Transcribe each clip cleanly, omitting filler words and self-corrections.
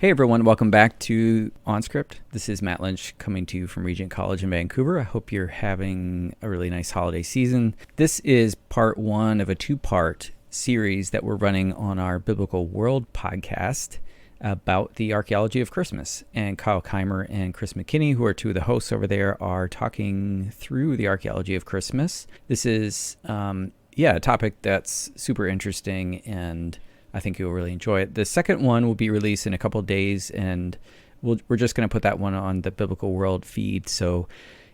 Hey everyone, welcome back to OnScript. This is Matt Lynch coming to you from Regent College in Vancouver. I hope you're having a really nice holiday season. This is part one of a two-part series that we're running on our Biblical World podcast about the Archaeology of Christmas. And Kyle Keimer and Chris McKinny, who are two of the hosts over there, are talking through the Archaeology of Christmas. This is, a topic that's super interesting, and I think you'll really enjoy it. The second one will be released in a couple of days, and we're just going to put that one on the Biblical World feed. So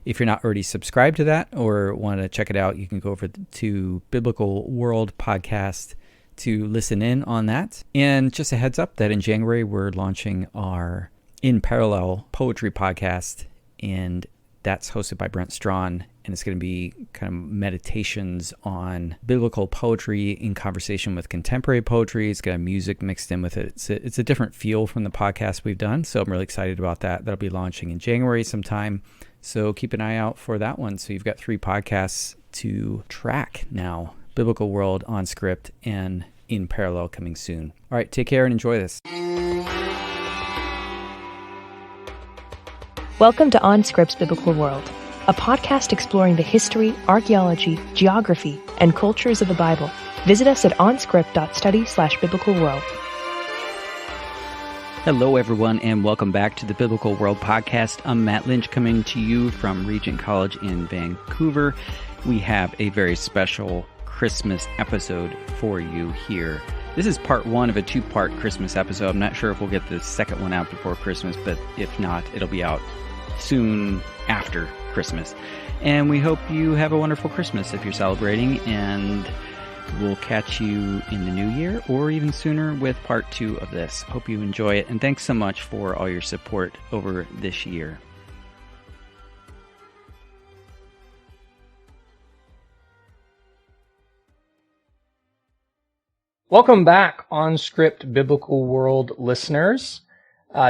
if you're not already subscribed to that or want to check it out, you can go over to Biblical World Podcast to listen in on that. And just a heads up that in January, we're launching our In Parallel Poetry podcast, and that's hosted by Brent Strawn, and it's going to be kind of meditations on biblical poetry in conversation with contemporary poetry. It's got music mixed in with it. It's a different feel from the podcast we've done, so I'm really excited about that. That'll be launching in January sometime, so keep an eye out for that one. So you've got 3 podcasts to track now: Biblical World, OnScript, and In Parallel coming soon. All right, take care and enjoy this. Welcome to OnScript's Biblical World, a podcast exploring the history, archaeology, geography, and cultures of the Bible. Visit us at onscript.study/biblicalworld. Hello, everyone, and welcome back to the Biblical World Podcast. I'm Matt Lynch coming to you from Regent College in Vancouver. We have a very special Christmas episode for you here. This is part one of a 2-part Christmas episode. I'm not sure if we'll get the second one out before Christmas, but if not, it'll be out soon after Christmas. And we hope you have a wonderful Christmas if you're celebrating, and we'll catch you in the new year or even sooner with part 2 of this. Hope you enjoy it, and thanks so much for all your support over this year. Welcome back, OnScript Biblical World listeners.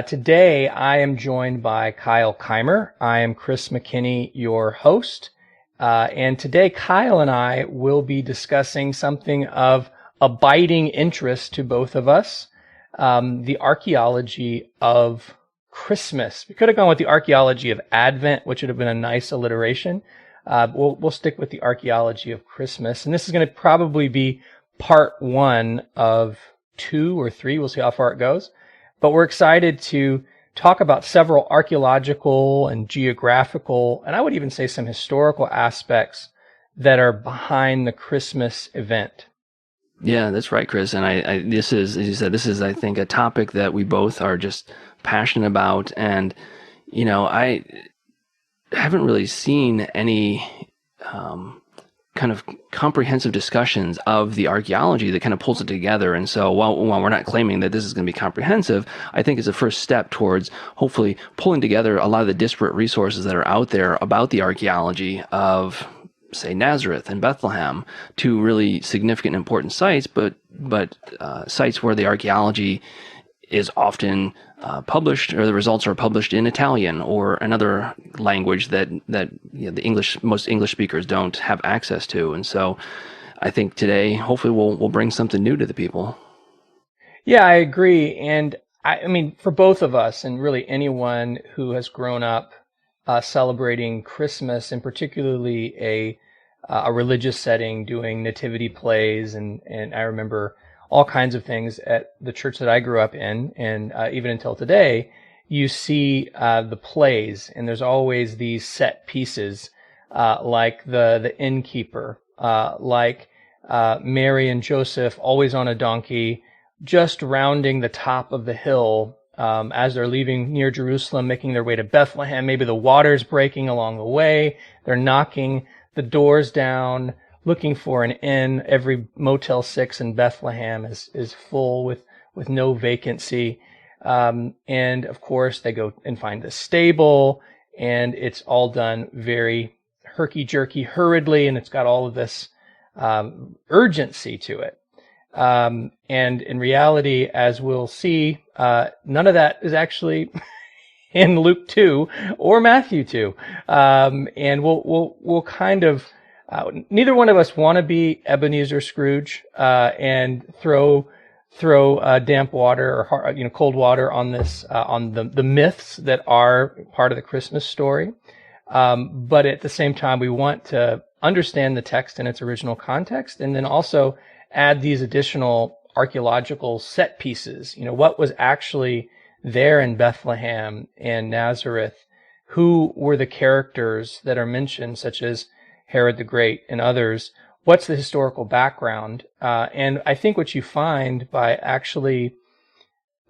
Today, I am joined by Kyle Keimer. I am Chris McKinney, your host. And today, Kyle and I will be discussing something of abiding interest to both of us, the archaeology of Christmas. We could have gone with the archaeology of Advent, which would have been a nice alliteration. We'll stick with the archaeology of Christmas. And this is going to probably be part 1 of 2 or 3. We'll see how far it goes. But we're excited to talk about several archaeological and geographical, and I would even say some historical aspects that are behind the Christmas event. Yeah, that's right, Chris. And this is, as you said, I think, a topic that we both are just passionate about. And, I haven't really seen any kind of comprehensive discussions of the archaeology that kind of pulls it together. And so while we're not claiming that this is going to be comprehensive, I think it's a first step towards hopefully pulling together a lot of the disparate resources that are out there about the archaeology of, say, Nazareth and Bethlehem, 2 really significant and important sites, but sites where the archaeology is often published, or the results are published in Italian or another language that most English speakers don't have access to. And so I think today, hopefully, we'll bring something new to the people. Yeah, I agree. And I mean, for both of us, and really anyone who has grown up celebrating Christmas, and particularly a religious setting, doing nativity plays, and I remember all kinds of things at the church that I grew up in, and even until today, you see the plays, and there's always these set pieces, like the innkeeper, like Mary and Joseph always on a donkey, just rounding the top of the hill as they're leaving near Jerusalem, making their way to Bethlehem. Maybe the water's breaking along the way. They're knocking the doors down, looking for an inn. Every Motel 6 in Bethlehem is full with no vacancy. And of course, they go and find the stable, and it's all done very herky-jerky, hurriedly, and it's got all of this urgency to it. And in reality, as we'll see, none of that is actually in Luke 2 or Matthew 2. And we'll kind of, neither one of us want to be Ebenezer Scrooge and throw throw damp water or cold water on this on the myths that are part of the Christmas story. But at the same time, we want to understand the text in its original context, and then also add these additional archaeological set pieces. What was actually there in Bethlehem and Nazareth? Who were the characters that are mentioned, such as Herod the Great and others? What's the historical background? And I think what you find by actually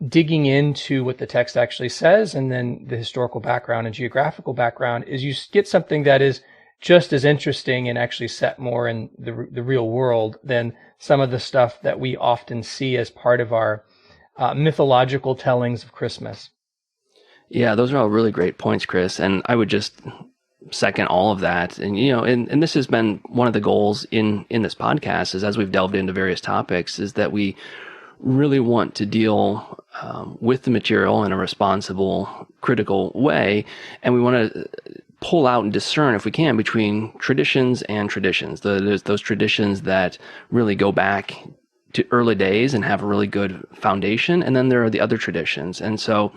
digging into what the text actually says and then the historical background and geographical background is you get something that is just as interesting and actually set more in the real world than some of the stuff that we often see as part of our mythological tellings of Christmas. Yeah, those are all really great points, Chris. And I would just second all of that. And, and this has been one of the goals in this podcast is as we've delved into various topics is that we really want to deal with the material in a responsible, critical way. And we want to pull out and discern, if we can, between traditions and traditions. There's those traditions that really go back to early days and have a really good foundation. And then there are the other traditions. And so,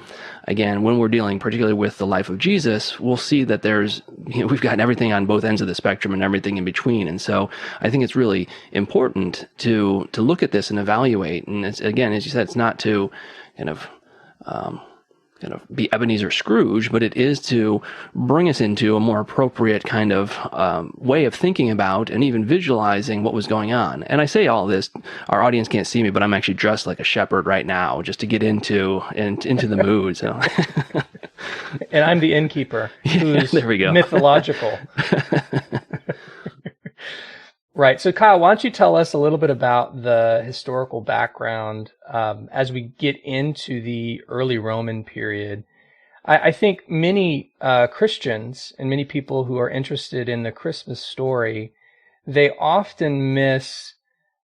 again, when we're dealing particularly with the life of Jesus, we'll see that we've got everything on both ends of the spectrum and everything in between. And so I think it's really important to look at this and evaluate. And it's, again, as you said, it's not to kind of be Ebenezer Scrooge, but it is to bring us into a more appropriate kind of way of thinking about and even visualizing what was going on. And I say all this, our audience can't see me, but I'm actually dressed like a shepherd right now, just to get into the mood. So, and I'm the innkeeper, who's there we go. Mythological. Right. So, Kyle, why don't you tell us a little bit about the historical background as we get into the early Roman period? I think many Christians and many people who are interested in the Christmas story, they often miss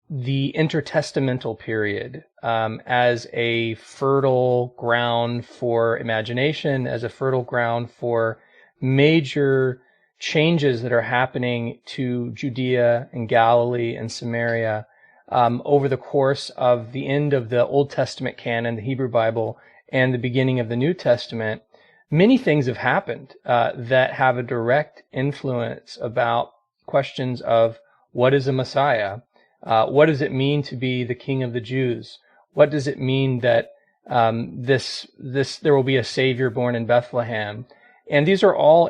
the intertestamental period as a fertile ground for imagination, as a fertile ground for major changes that are happening to Judea and Galilee and Samaria over the course of the end of the Old Testament canon, the Hebrew Bible, and the beginning of the New Testament. Many things have happened that have a direct influence about questions of what is a Messiah? What does it mean to be the King of the Jews? What does it mean that there will be a Savior born in Bethlehem? And these are all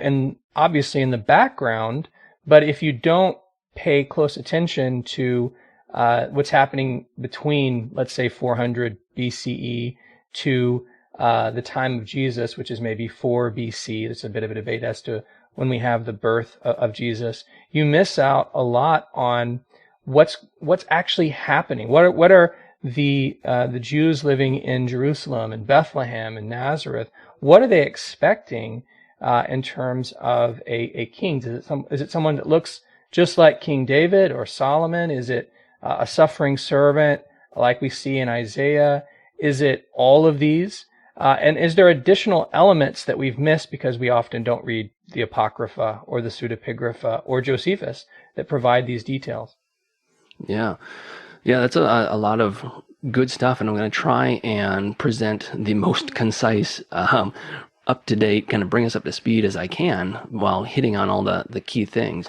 obviously in the background, but if you don't pay close attention to what's happening between, let's say, 400 BCE to the time of Jesus, which is maybe 4 BC, there's a bit of a debate as to when we have the birth of Jesus, you miss out a lot on what's actually happening. What are the Jews living in Jerusalem and Bethlehem and Nazareth? What are they expecting in terms of a king? Is it someone that looks just like King David or Solomon? Is it a suffering servant like we see in Isaiah? Is it all of these? And is there additional elements that we've missed because we often don't read the Apocrypha or the Pseudepigrapha or Josephus that provide these details? Yeah, that's a lot of good stuff, and I'm going to try and present the most concise up-to-date, kind of bring us up to speed as I can while hitting on all the key things.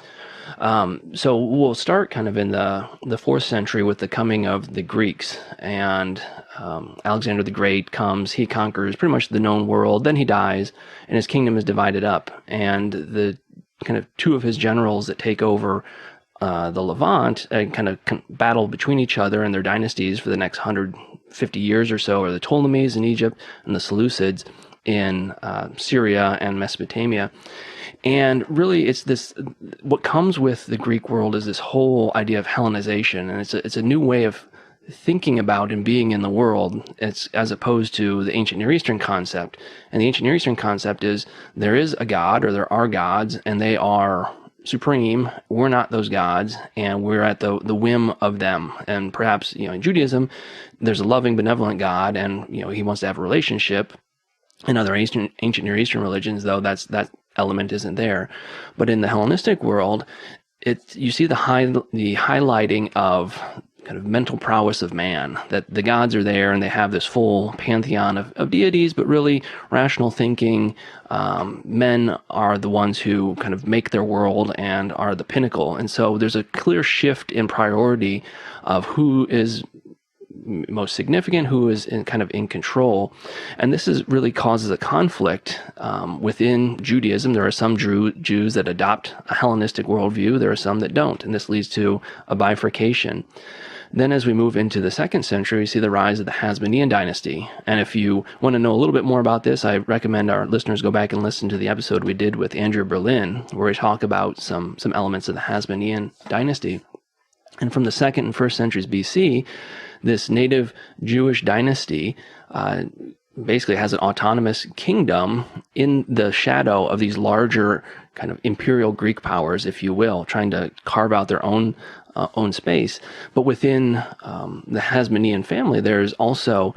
So we'll start kind of in the 4th century with the coming of the Greeks, and Alexander the Great comes, he conquers pretty much the known world, then he dies, and his kingdom is divided up, and the kind of 2 of his generals that take over the Levant and kind of battle between each other and their dynasties for the next 150 years or so are the Ptolemies in Egypt and the Seleucids in Syria and Mesopotamia. And really, it's this, what comes with the Greek world is this whole idea of Hellenization, and it's a new way of thinking about and being in the world, it's as opposed to the ancient Near Eastern concept. And the ancient Near Eastern concept is there is a god, or there are gods, and they are supreme. We're not those gods, and we're at the whim of them. And perhaps, in Judaism, there's a loving, benevolent God, and he wants to have a relationship. In other ancient Near Eastern religions, though, that element isn't there. But in the Hellenistic world, you see the highlighting of kind of mental prowess of man, that the gods are there and they have this full pantheon of deities, but really rational thinking, men are the ones who kind of make their world and are the pinnacle. And so there's a clear shift in priority of who is most significant, who is kind of in control. And this really causes a conflict within Judaism. There are some Jews that adopt a Hellenistic worldview. There are some that don't. And this leads to a bifurcation. Then as we move into the 2nd century, we see the rise of the Hasmonean dynasty. And if you want to know a little bit more about this, I recommend our listeners go back and listen to the episode we did with Andrew Berlin, where we talk about some elements of the Hasmonean dynasty. And from the 2nd and 1st centuries BC, this native Jewish dynasty basically has an autonomous kingdom in the shadow of these larger kind of imperial Greek powers, if you will, trying to carve out their own space. But within the Hasmonean family, there's also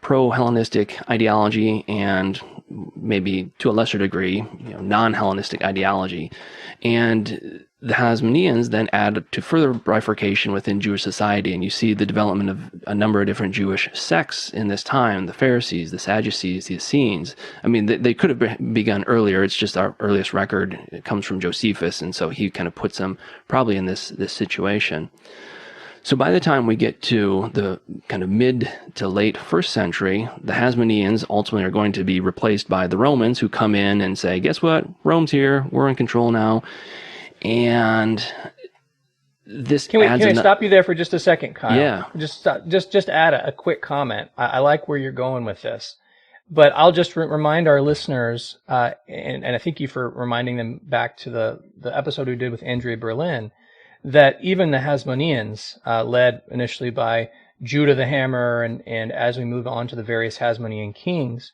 pro-Hellenistic ideology and maybe to a lesser degree, non-Hellenistic ideology. And the Hasmoneans then add to further bifurcation within Jewish society, and you see the development of a number of different Jewish sects in this time, the Pharisees, the Sadducees, the Essenes. I mean, they could have begun earlier. It's just our earliest record. It comes from Josephus, and so he kind of puts them probably in this situation. So by the time we get to the kind of mid to late 1st century, the Hasmoneans ultimately are going to be replaced by the Romans, who come in and say, guess what? Rome's here. We're in control now. And this can I stop you there for just a second, Kyle? Yeah. Just add a quick comment. I like where you're going with this, but I'll just remind our listeners, and I thank you for reminding them back to the episode we did with Andrea Berlin, that even the Hasmoneans, led initially by Judah the Hammer, and as we move on to the various Hasmonean kings,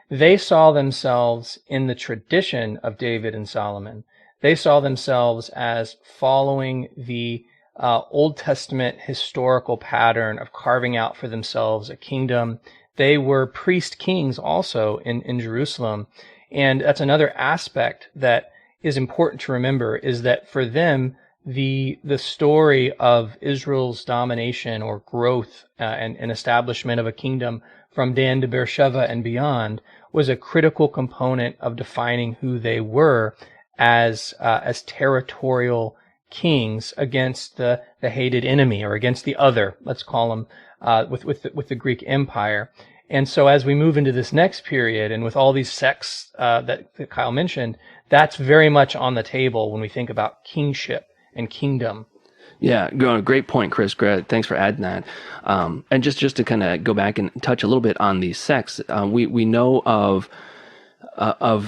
they saw themselves in the tradition of David and Solomon. They saw themselves as following the Old Testament historical pattern of carving out for themselves a kingdom. They were priest kings also in Jerusalem. And that's another aspect that is important to remember, is that for them, the story of Israel's domination or growth and establishment of a kingdom from Dan to Beersheba and beyond was a critical component of defining who they were as territorial kings against the hated enemy, or against the other, let's call them, with the Greek Empire. And so as we move into this next period, and with all these sects that Kyle mentioned, that's very much on the table when we think about kingship and kingdom. Yeah, great point, Chris. Great. Thanks for adding that. And just to kind of go back and touch a little bit on these sects, we know of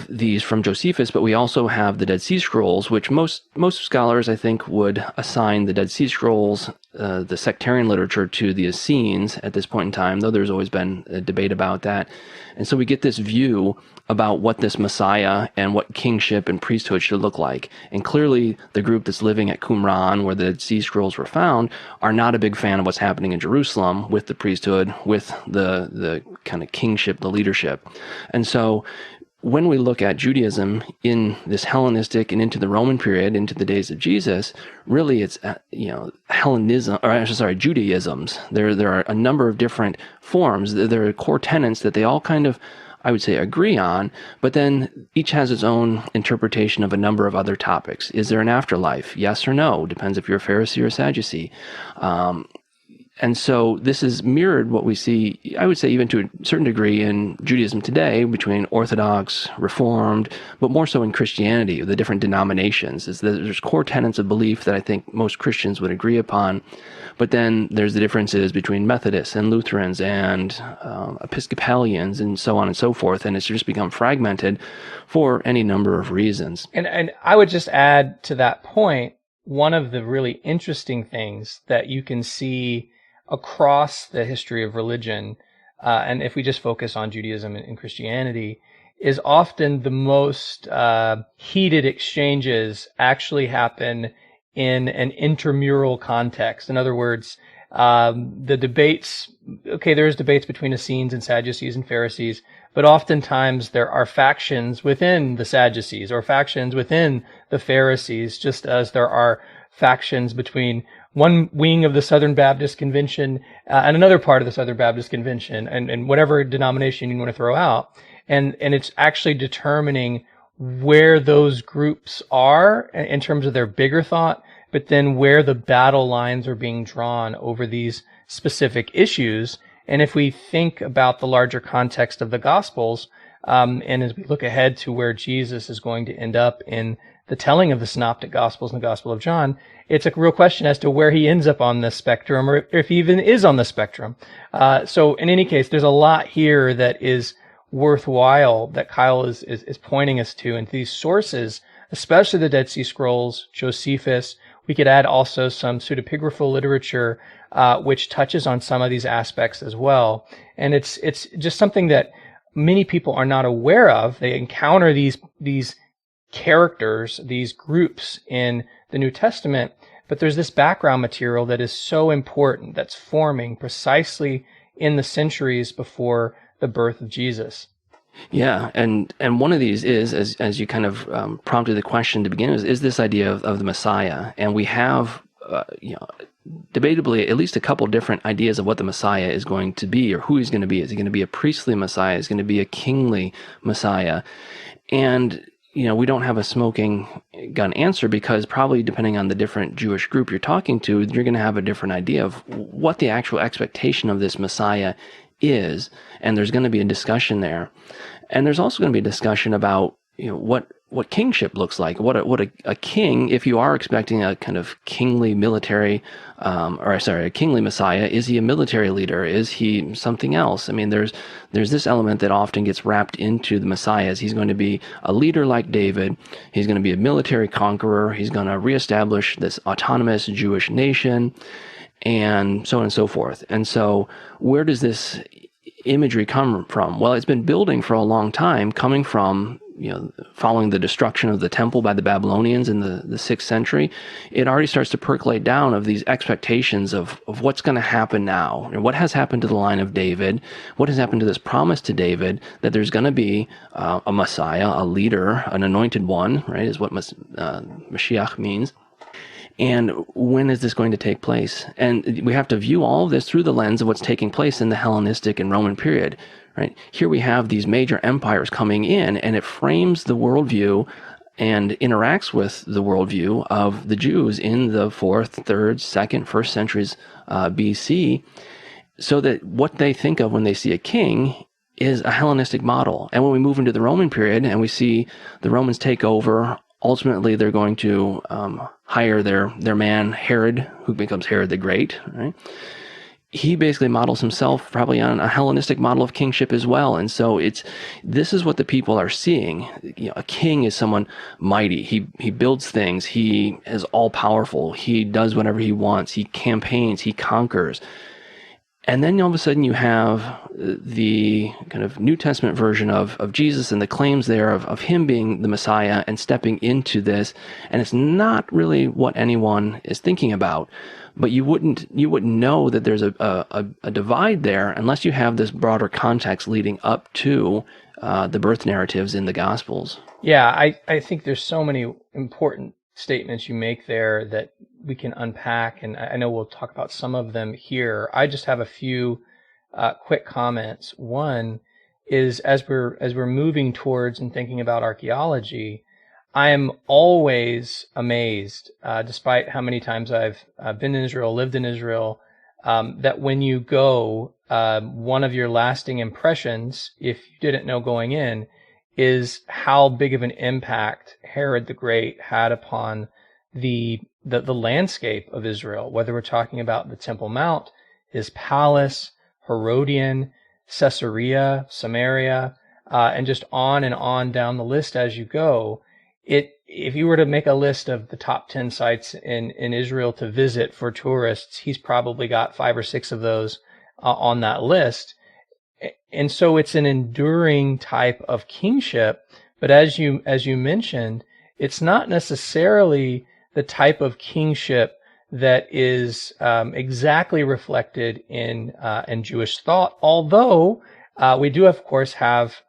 these from Josephus, but we also have the Dead Sea Scrolls, which most scholars, I think, would assign the Dead Sea Scrolls, the sectarian literature, to the Essenes at this point in time, though there's always been a debate about that. And so we get this view about what this Messiah and what kingship and priesthood should look like. And clearly the group that's living at Qumran, where the Dead Sea Scrolls were found, are not a big fan of what's happening in Jerusalem with the priesthood, with the kind of kingship, the leadership. And so when we look at Judaism in this Hellenistic and into the Roman period, into the days of Jesus, really it's Judaisms. There are a number of different forms. There are core tenets that they all kind of, I would say, agree on, but then each has its own interpretation of a number of other topics. Is there an afterlife? Yes or no? Depends if you're a Pharisee or a Sadducee. And so this is mirrored what we see, I would say, even to a certain degree in Judaism today, between Orthodox, Reformed, but more so in Christianity, the different denominations. Is that there's core tenets of belief that I think most Christians would agree upon, but then there's the differences between Methodists and Lutherans and Episcopalians and so on and so forth, and it's just become fragmented for any number of reasons. And I would just add to that point, one of the really interesting things that you can see across the history of religion, and if we just focus on Judaism and Christianity, is often the most heated exchanges actually happen in an intramural context. In other words, the debates, there's debates between Essenes and Sadducees and Pharisees, but oftentimes there are factions within the Sadducees or factions within the Pharisees, just as there are factions between one wing of the Southern Baptist Convention and another part of the Southern Baptist Convention, and whatever denomination you want to throw out, and it's actually determining where those groups are in terms of their bigger thought, but then where the battle lines are being drawn over these specific issues. And if we think about the larger context of the Gospels, and as we look ahead to where Jesus is going to end up in the telling of the Synoptic Gospels and the Gospel of John, it's a real question as to where he ends up on this spectrum, or if he even is on the spectrum. So in any case, there's a lot here that is worthwhile that Kyle is pointing us to, and these sources, especially the Dead Sea Scrolls, Josephus. We could add also some pseudepigraphal literature, which touches on some of these aspects as well. And it's just something that many people are not aware of. They encounter these characters, these groups in the New Testament, but there's this background material that is so important, that's forming precisely in the centuries before the birth of Jesus. Yeah, and one of these is, as you kind of prompted the question to begin with, is this idea of the Messiah. And we have, debatably, at least a couple different ideas of what the Messiah is going to be, or who he's going to be. Is he going to be a priestly Messiah? Is he going to be a kingly Messiah? And we don't have a smoking gun answer, because probably depending on the different Jewish group you're talking to, you're going to have a different idea of what the actual expectation of this Messiah is, and there's going to be a discussion there. And there's also going to be a discussion about what kingship looks like. What a king, if you are expecting a kind of kingly military, a kingly Messiah, is he a military leader? Is he something else? I mean, there's this element that often gets wrapped into the Messiah. He's going to be a leader like David. He's going to be a military conqueror. He's going to reestablish this autonomous Jewish nation, and so on and so forth. And so where does this imagery come from? Well, it's been building for a long time, coming from, following the destruction of the temple by the Babylonians in the 6th century. It already starts to percolate down of these expectations of what's going to happen now, and what has happened to the line of David, what has happened to this promise to David that there's going to be a Messiah, a leader, an anointed one, right, is what Mashiach means. And when is this going to take place? And we have to view all of this through the lens of what's taking place in the Hellenistic and Roman period, right? Here we have these major empires coming in, and it frames the worldview and interacts with the worldview of the Jews in the 4th, 3rd, 2nd, 1st centuries BC, so that what they think of when they see a king is a Hellenistic model. And when we move into the Roman period and we see the Romans take over, ultimately they're going to hire their man Herod, who becomes Herod the Great, right? He basically models himself probably on a Hellenistic model of kingship as well. And so this is what the people are seeing. A king is someone mighty. He builds things. He is all powerful. He does whatever he wants. He campaigns. He conquers. And then all of a sudden you have the kind of New Testament version of Jesus and the claims there of him being the Messiah and stepping into this. And it's not really what anyone is thinking about. But you wouldn't know that there's a divide there unless you have this broader context leading up to the birth narratives in the Gospels. Yeah, I think there's so many important statements you make there that we can unpack, and I know we'll talk about some of them here. I just have a few quick comments. One is, as we're moving towards and thinking about archaeology, I am always amazed, despite how many times I've been in Israel, lived in Israel, that when you go, one of your lasting impressions, if you didn't know going in, is how big of an impact Herod the Great had upon the landscape of Israel, whether we're talking about the Temple Mount, his palace, Herodian, Caesarea, Samaria, and just on down the list as you go. If you were to make a list of the top 10 sites in Israel to visit for tourists, he's probably got 5 or 6 of those on that list. And so it's an enduring type of kingship. But as you mentioned, it's not necessarily the type of kingship that is exactly reflected in Jewish thought. Although we do, of course, have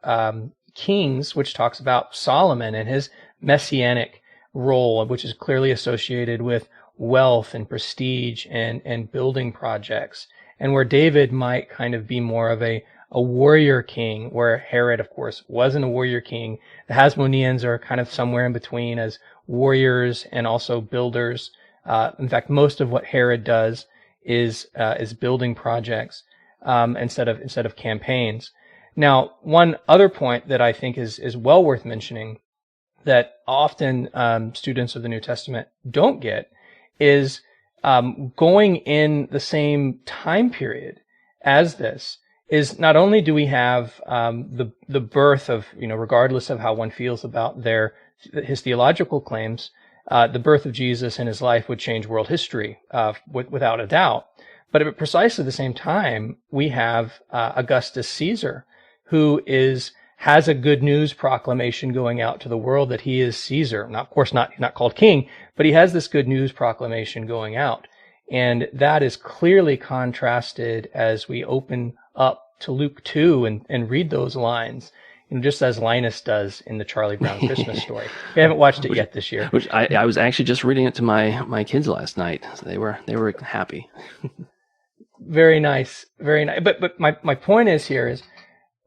Kings, which talks about Solomon and his messianic role, which is clearly associated with wealth and prestige and building projects, and where David might kind of be more of a warrior king, where Herod, of course, wasn't a warrior king. The Hasmoneans are kind of somewhere in between as warriors and also builders. In fact, most of what Herod does is building projects instead of campaigns. Now, one other point that I think is well worth mentioning that often students of the New Testament don't get is going in the same time period as this is not only do we have the birth of, regardless of how one feels about his theological claims, the birth of Jesus and his life would change world history without a doubt. But at precisely the same time, we have Augustus Caesar, who has a good news proclamation going out to the world that he is Caesar. Now, of course, he's not called king, but he has this good news proclamation going out. And that is clearly contrasted as we open up to Luke 2 and read those lines, just as Linus does in the Charlie Brown Christmas story. We haven't watched it yet this year. Which I was actually just reading it to my kids last night. So they were happy. Very nice, very nice. But my point is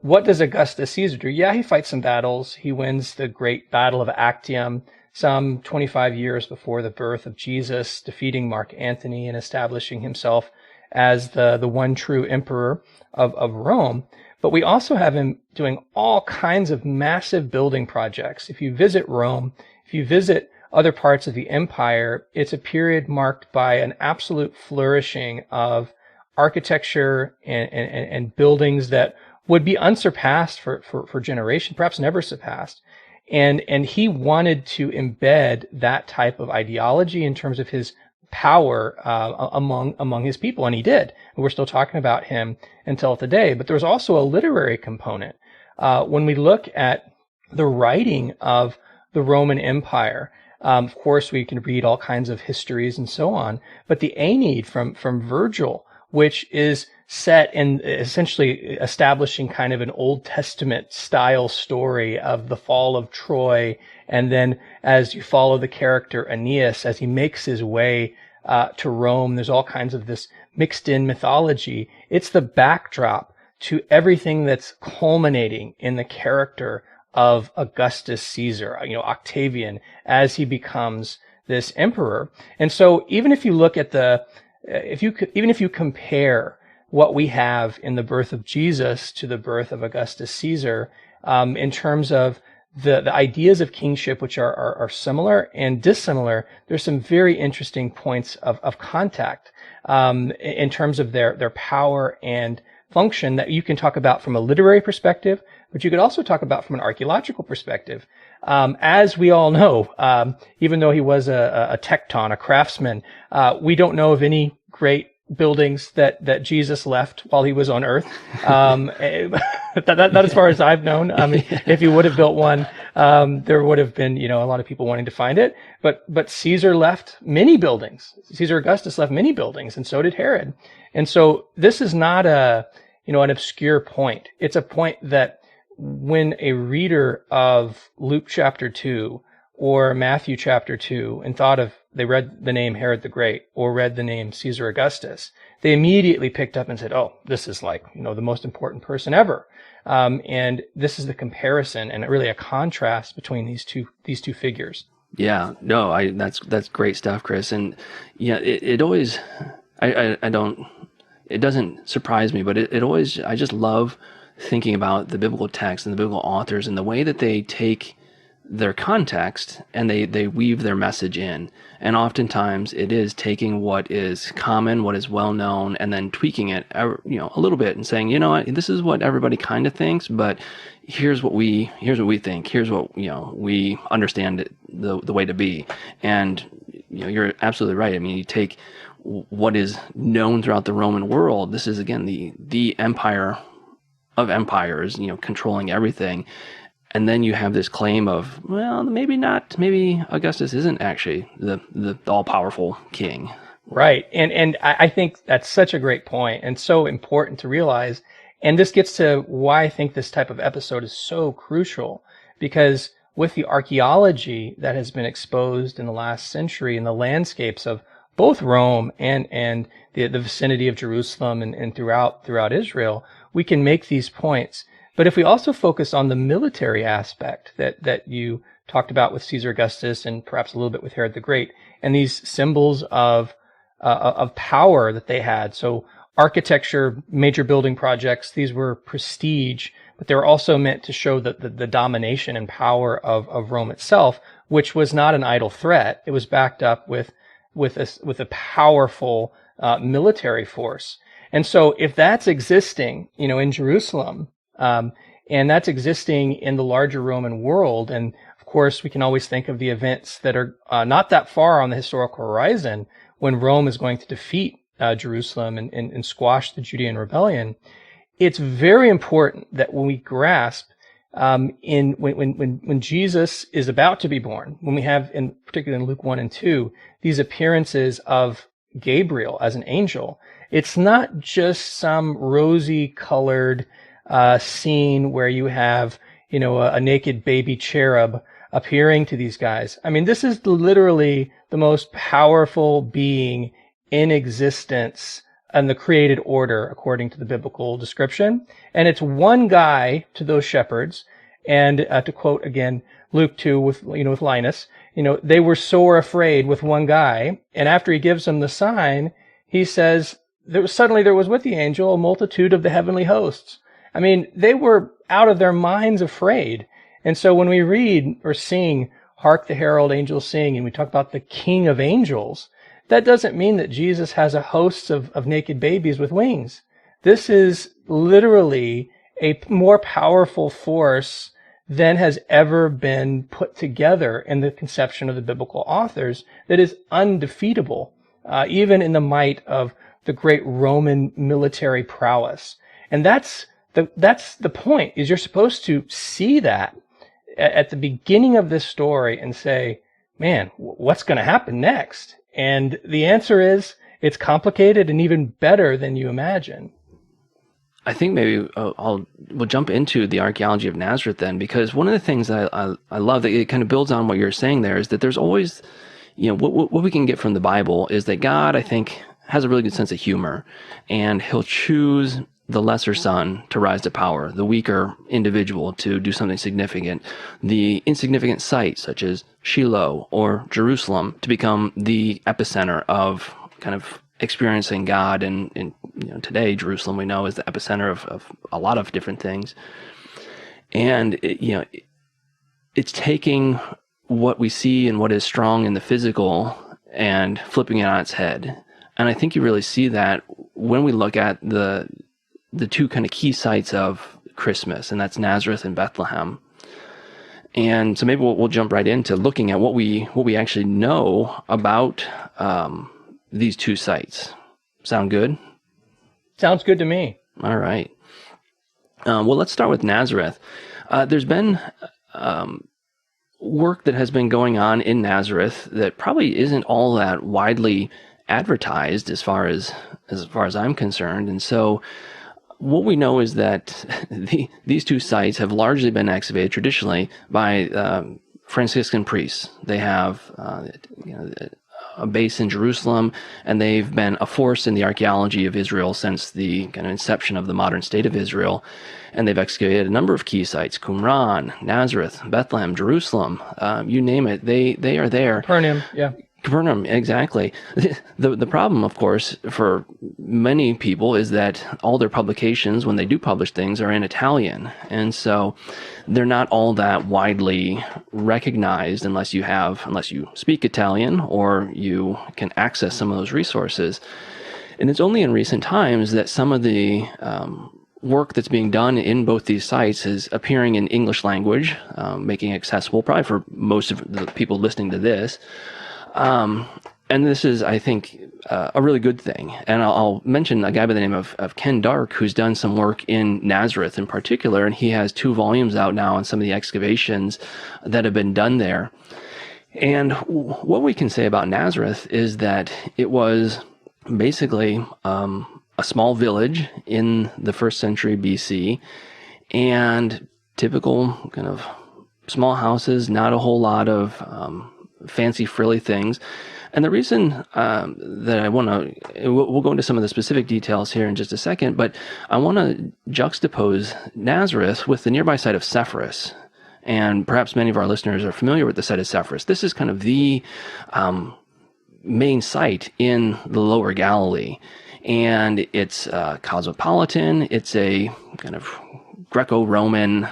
what does Augustus Caesar do? Yeah, he fights some battles. He wins the great Battle of Actium some 25 years before the birth of Jesus, defeating Mark Antony and establishing himself as the one true emperor of Rome. But we also have him doing all kinds of massive building projects. If you visit Rome, if you visit other parts of the empire, it's a period marked by an absolute flourishing of architecture and buildings that would be unsurpassed for generations, perhaps never surpassed. And he wanted to embed that type of ideology in terms of his power among his people, and he did. And we're still talking about him until today. But there's also a literary component. When we look at the writing of the Roman Empire, of course, we can read all kinds of histories and so on. But the Aeneid from Virgil, which is set in essentially establishing kind of an Old Testament style story of the fall of Troy. And then as you follow the character Aeneas, as he makes his way to Rome, there's all kinds of this mixed in mythology. It's the backdrop to everything that's culminating in the character of Augustus Caesar, Octavian, as he becomes this emperor. And so even if you look at even if you compare what we have in the birth of Jesus to the birth of Augustus Caesar, in terms of the ideas of kingship, which are similar and dissimilar, there's some very interesting points of contact in terms of their power and function that you can talk about from a literary perspective, but you could also talk about from an archaeological perspective. As we all know, even though he was a tecton, a craftsman, we don't know of any great buildings that Jesus left while he was on earth. That as far as I've known. I mean, if he would have built one, there would have been, a lot of people wanting to find it. But Caesar left many buildings. Caesar Augustus left many buildings, and so did Herod. And so this is not an obscure point. It's a point that when a reader of Luke chapter 2 or Matthew chapter 2 and they read the name Herod the Great or read the name Caesar Augustus, they immediately picked up and said, oh, this is like, the most important person ever. And this is the comparison and really a contrast between these two figures. Yeah, no, that's great stuff, Chris. And yeah, it always, it doesn't surprise me, but it always, I just love thinking about the biblical text and the biblical authors and the way that they take their context and they weave their message in. And oftentimes it is taking what is common, what is well known, and then tweaking it, a little bit and saying, this is what everybody kind of thinks, but here's what we think. Here's what, we understand it, the way to be. And, you're absolutely right. I mean, you take what is known throughout the Roman world. This is again, the empire of empires, controlling everything. And then you have this claim of, well, maybe not. Maybe Augustus isn't actually the all-powerful king. Right. And I think that's such a great point and so important to realize. And this gets to why I think this type of episode is so crucial, because with the archaeology that has been exposed in the last century and the landscapes of both Rome and the vicinity of Jerusalem and throughout Israel, we can make these points. But if we also focus on the military aspect that you talked about with Caesar Augustus and perhaps a little bit with Herod the Great, and these symbols of power that they had. So architecture, major building projects, these were prestige, but they were also meant to show the domination and power of Rome itself, which was not an idle threat. It was backed up with a powerful military force. And so if that's existing, in Jerusalem, and that's existing in the larger Roman world, and of course we can always think of the events that are not that far on the historical horizon when Rome is going to defeat Jerusalem and squash the Judean rebellion. It's very important that when we grasp when Jesus is about to be born, when we have, particularly in Luke 1 and 2, these appearances of Gabriel as an angel, it's not just some rosy-colored scene where you have, a naked baby cherub appearing to these guys. I mean, this is literally the most powerful being in existence in the created order, according to the biblical description. And it's one guy to those shepherds. And to quote again Luke 2 with Linus, they were sore afraid with one guy. And after he gives them the sign, he says, there was with the angel a multitude of the heavenly hosts. I mean, they were out of their minds afraid. And so when we read or sing, "Hark the herald angels sing," and we talk about the King of Angels, that doesn't mean that Jesus has a host of naked babies with wings. This is literally a more powerful force than has ever been put together in the conception of the biblical authors, that is undefeatable, even in the might of the great Roman military prowess. And that's the point, is you're supposed to see that at the beginning of this story and say, man, what's going to happen next? And the answer is, it's complicated and even better than you imagine. I think maybe we'll jump into the archaeology of Nazareth then, because one of the things that I love that it kind of builds on what you're saying there is that there's always, what we can get from the Bible is that God, I think, has a really good sense of humor, and he'll choose the lesser son to rise to power, the weaker individual to do something significant, the insignificant site such as Shiloh or Jerusalem to become the epicenter of kind of experiencing God. And today Jerusalem, we know, is the epicenter of a lot of different things. And it's taking what we see and what is strong in the physical and flipping it on its head. And I think you really see that when we look at the two kind of key sites of Christmas, and that's Nazareth and Bethlehem. And so maybe we'll jump right into looking at what we actually know about these two sites. Sound good? Sounds good to me. All right. Well, let's start with Nazareth. There's been work that has been going on in Nazareth that probably isn't all that widely advertised as far as I'm concerned. And so what we know is that these two sites have largely been excavated traditionally by Franciscan priests. They have a base in Jerusalem, and they've been a force in the archaeology of Israel since the kind of inception of the modern state of Israel. And they've excavated a number of key sites: Qumran, Nazareth, Bethlehem, Jerusalem, you name it. They are there. Capernaum, yeah. Capernaum, exactly. The problem, of course, for many people is that all their publications, when they do publish things, are in Italian. And so they're not all that widely recognized unless you speak Italian or you can access some of those resources. And it's only in recent times that some of the work that's being done in both these sites is appearing in English language, making it accessible probably for most of the people listening to this. And this is, I think, a really good thing. And I'll mention a guy by the name of Ken Dark, who's done some work in Nazareth in particular, and he has 2 volumes out now on some of the excavations that have been done there. And what we can say about Nazareth is that it was basically a small village in the 1st century BC, and typical kind of small houses, not a whole lot of fancy frilly things. And the reason that I want to, we'll go into some of the specific details here in just a second, but I want to juxtapose Nazareth with the nearby site of Sephiroth. And perhaps many of our listeners are familiar with the site of Sephiroth. This is kind of the main site in the Lower Galilee. And it's cosmopolitan. It's a kind of Greco-Roman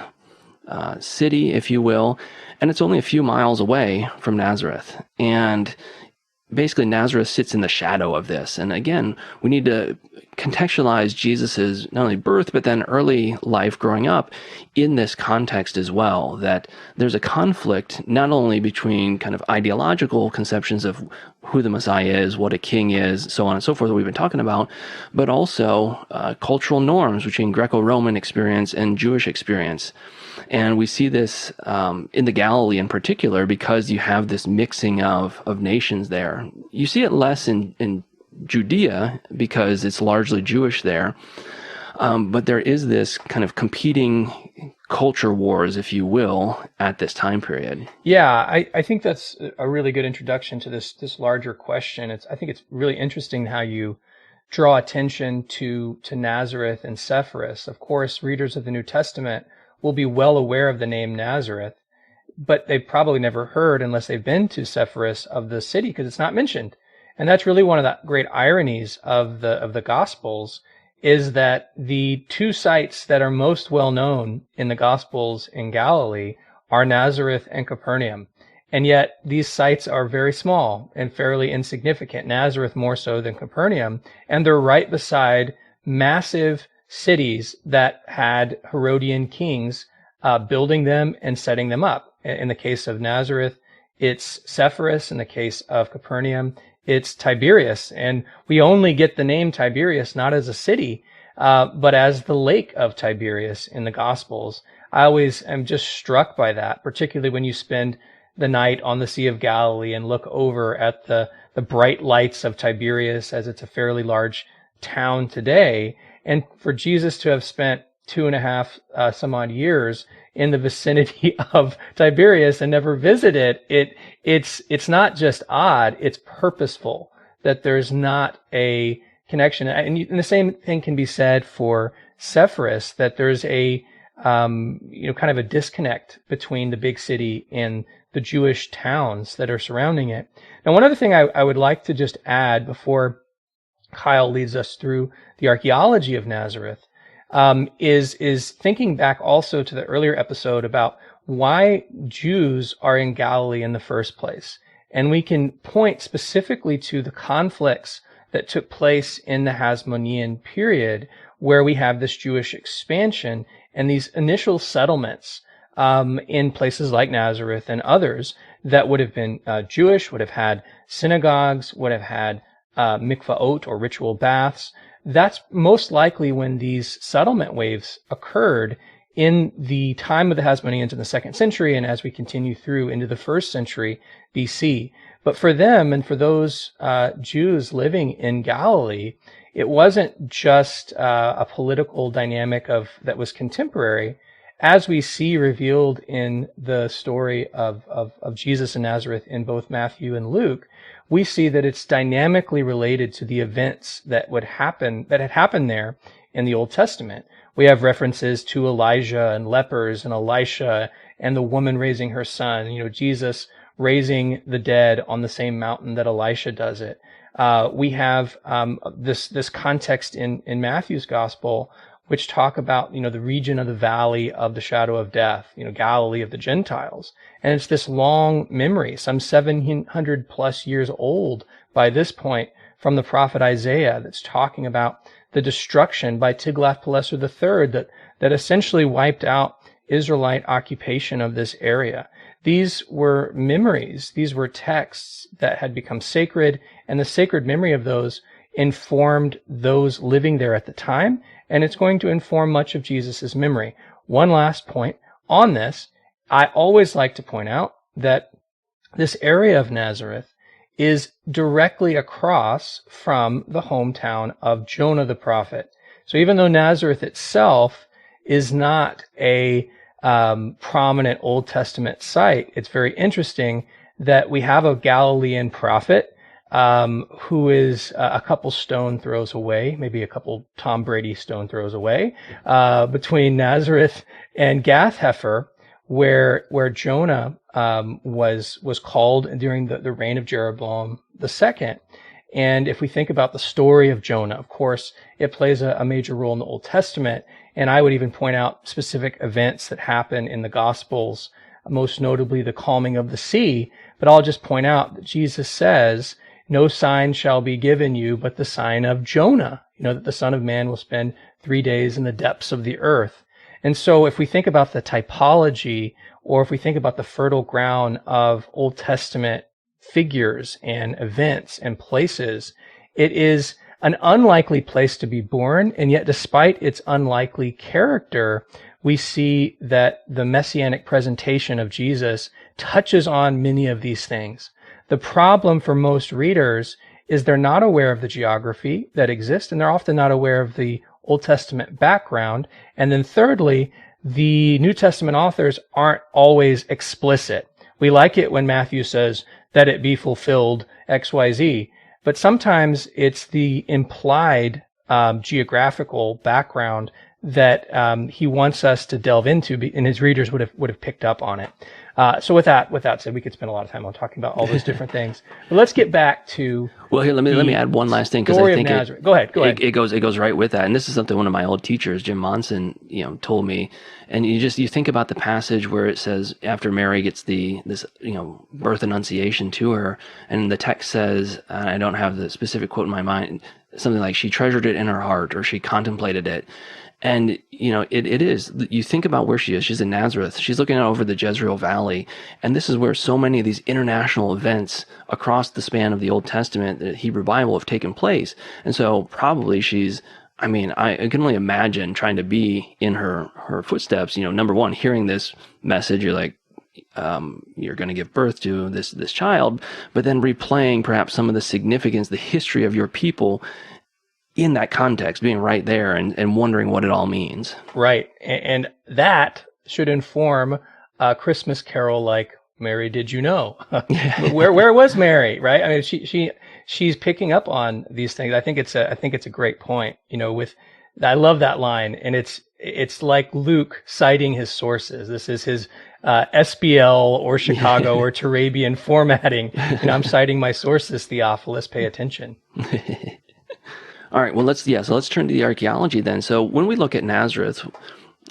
city, if you will. And it's only a few miles away from Nazareth. And basically, Nazareth sits in the shadow of this. And again, we need to contextualize Jesus's not only birth, but then early life growing up in this context as well, that there's a conflict not only between kind of ideological conceptions of who the Messiah is, what a king is, so on and so forth that we've been talking about, but also cultural norms between Greco-Roman experience and Jewish experience. And we see this in the Galilee in particular because you have this mixing of nations there. You see it less in Judea because it's largely Jewish there. But there is this kind of competing culture wars, if you will, at this time period. Yeah, I think that's a really good introduction to this larger question. I think it's really interesting how you draw attention to Nazareth and Sephiroth. Of course, readers of the New Testament will be well aware of the name Nazareth, but they've probably never heard, unless they've been to Sephiroth, of the city because it's not mentioned. And that's really one of the great ironies of the Gospels, is that the two sites that are most well known in the Gospels in Galilee are Nazareth and Capernaum. And yet these sites are very small and fairly insignificant, Nazareth more so than Capernaum, and they're right beside massive cities that had Herodian kings building them and setting them up. In the case of Nazareth, it's Sephiroth. In the case of Capernaum, it's Tiberias. And we only get the name Tiberias not as a city, but as the lake of Tiberias in the Gospels. I always am just struck by that, particularly when you spend the night on the Sea of Galilee and look over at the bright lights of Tiberias, as it's a fairly large town today. And for Jesus to have spent 2.5 some odd years in the vicinity of Tiberias and never visited it's not just odd, it's purposeful that there's not a connection. And the same thing can be said for Sephiroth, that there's a kind of a disconnect between the big city and the Jewish towns that are surrounding it. Now, one other thing I would like to just add before Kyle leads us through the archaeology of Nazareth, is thinking back also to the earlier episode about why Jews are in Galilee in the first place. And we can point specifically to the conflicts that took place in the Hasmonean period, where we have this Jewish expansion and these initial settlements in places like Nazareth and others that would have been Jewish, would have had synagogues, would have had mikvaot or ritual baths. That's most likely when these settlement waves occurred in the time of the Hasmoneans in the 2nd century, and as we continue through into the 1st century BC. But for them and for those Jews living in Galilee, it wasn't just a political dynamic that was contemporary. As we see revealed in the story of Jesus in Nazareth in both Matthew and Luke, we see that it's dynamically related to the events that had happened there in the Old Testament. We have references to Elijah and lepers and Elisha and the woman raising her son, Jesus raising the dead on the same mountain that Elisha does it. We have this context in Matthew's gospel, which talk about the region of the valley of the shadow of death, Galilee of the Gentiles. And it's this long memory, some 700 plus years old by this point, from the prophet Isaiah, that's talking about the destruction by Tiglath-Pileser III that essentially wiped out Israelite occupation of this area. These were memories, these were texts that had become sacred, and the sacred memory of those informed those living there at the time, and it's going to inform much of Jesus' memory. One last point on this, I always like to point out that this area of Nazareth is directly across from the hometown of Jonah the prophet. So even though Nazareth itself is not a prominent Old Testament site, it's very interesting that we have a Galilean prophet who is a couple stone throws away, maybe a couple Tom Brady stone throws away, between Nazareth and Gath-Hepher, where Jonah was called during the reign of Jeroboam II. And if we think about the story of Jonah, of course, it plays a major role in the Old Testament. And I would even point out specific events that happen in the Gospels, most notably the calming of the sea. But I'll just point out that Jesus says, "No sign shall be given you but the sign of Jonah," that the Son of Man will spend 3 days in the depths of the earth. And so if we think about the typology, or if we think about the fertile ground of Old Testament figures and events and places, it is an unlikely place to be born. And yet, despite its unlikely character, we see that the messianic presentation of Jesus touches on many of these things. The problem for most readers is they're not aware of the geography that exists, and they're often not aware of the Old Testament background. And then thirdly, the New Testament authors aren't always explicit. We like it when Matthew says, "That it be fulfilled XYZ," but sometimes it's the implied geographical background that he wants us to delve into, and his readers would have picked up on it. So with that said, we could spend a lot of time on talking about all those different things. But let's get back to Here. Let me add one last thing, because I think Go ahead. It goes right with that. And this is something one of my old teachers, Jim Monson, told me. And you think about the passage where it says after Mary gets this birth annunciation to her, and the text says, and I don't have the specific quote in my mind, something like she treasured it in her heart, or she contemplated it. And, it is, you think about where she is. She's in Nazareth. She's looking out over the Jezreel Valley. And this is where so many of these international events across the span of the Old Testament, the Hebrew Bible, have taken place. And so probably I can only imagine trying to be in her footsteps. Number one, hearing this message, you're like, you're going to give birth to this child, but then replaying perhaps some of the significance, the history of your people in that context, being right there and wondering what it all means. Right. And that should inform a Christmas carol like "Mary, Did You Know?" Where was Mary? Right. I mean, she's picking up on these things. I think it's a great point. I love that line, and it's like Luke citing his sources. This is his SBL or Chicago or Turabian formatting. I'm citing my sources, Theophilus. Pay attention. All right, well, let's turn to the archaeology then. So when we look at Nazareth,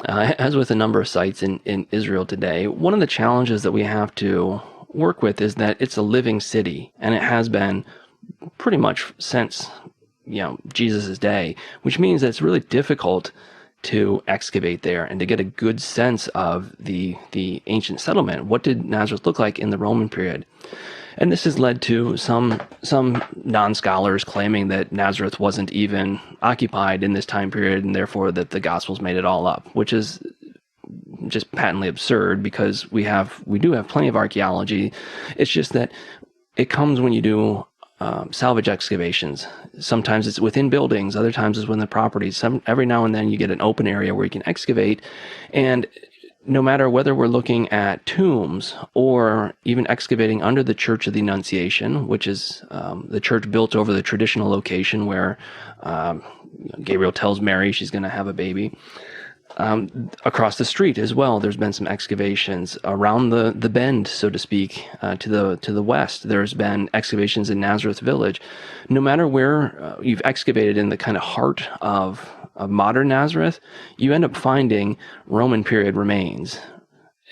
as with a number of sites in Israel today, one of the challenges that we have to work with is that it's a living city, and it has been pretty much since Jesus' day, which means that it's really difficult to excavate there and to get a good sense of the ancient settlement. What did Nazareth look like in the Roman period? And this has led to some non-scholars claiming that Nazareth wasn't even occupied in this time period, and therefore that the Gospels made it all up, which is just patently absurd, because we do have plenty of archaeology. It's just that it comes when you do salvage excavations. Sometimes it's within buildings, other times it's within the properties. Every now and then you get an open area where you can excavate, and no matter whether we're looking at tombs or even excavating under the Church of the Annunciation, which is the church built over the traditional location where Gabriel tells Mary she's going to have a baby. Across the street as well, there's been some excavations around the bend, so to speak, to the west. There's been excavations in Nazareth Village. No matter where you've excavated in the kind of heart of modern Nazareth, you end up finding Roman period remains.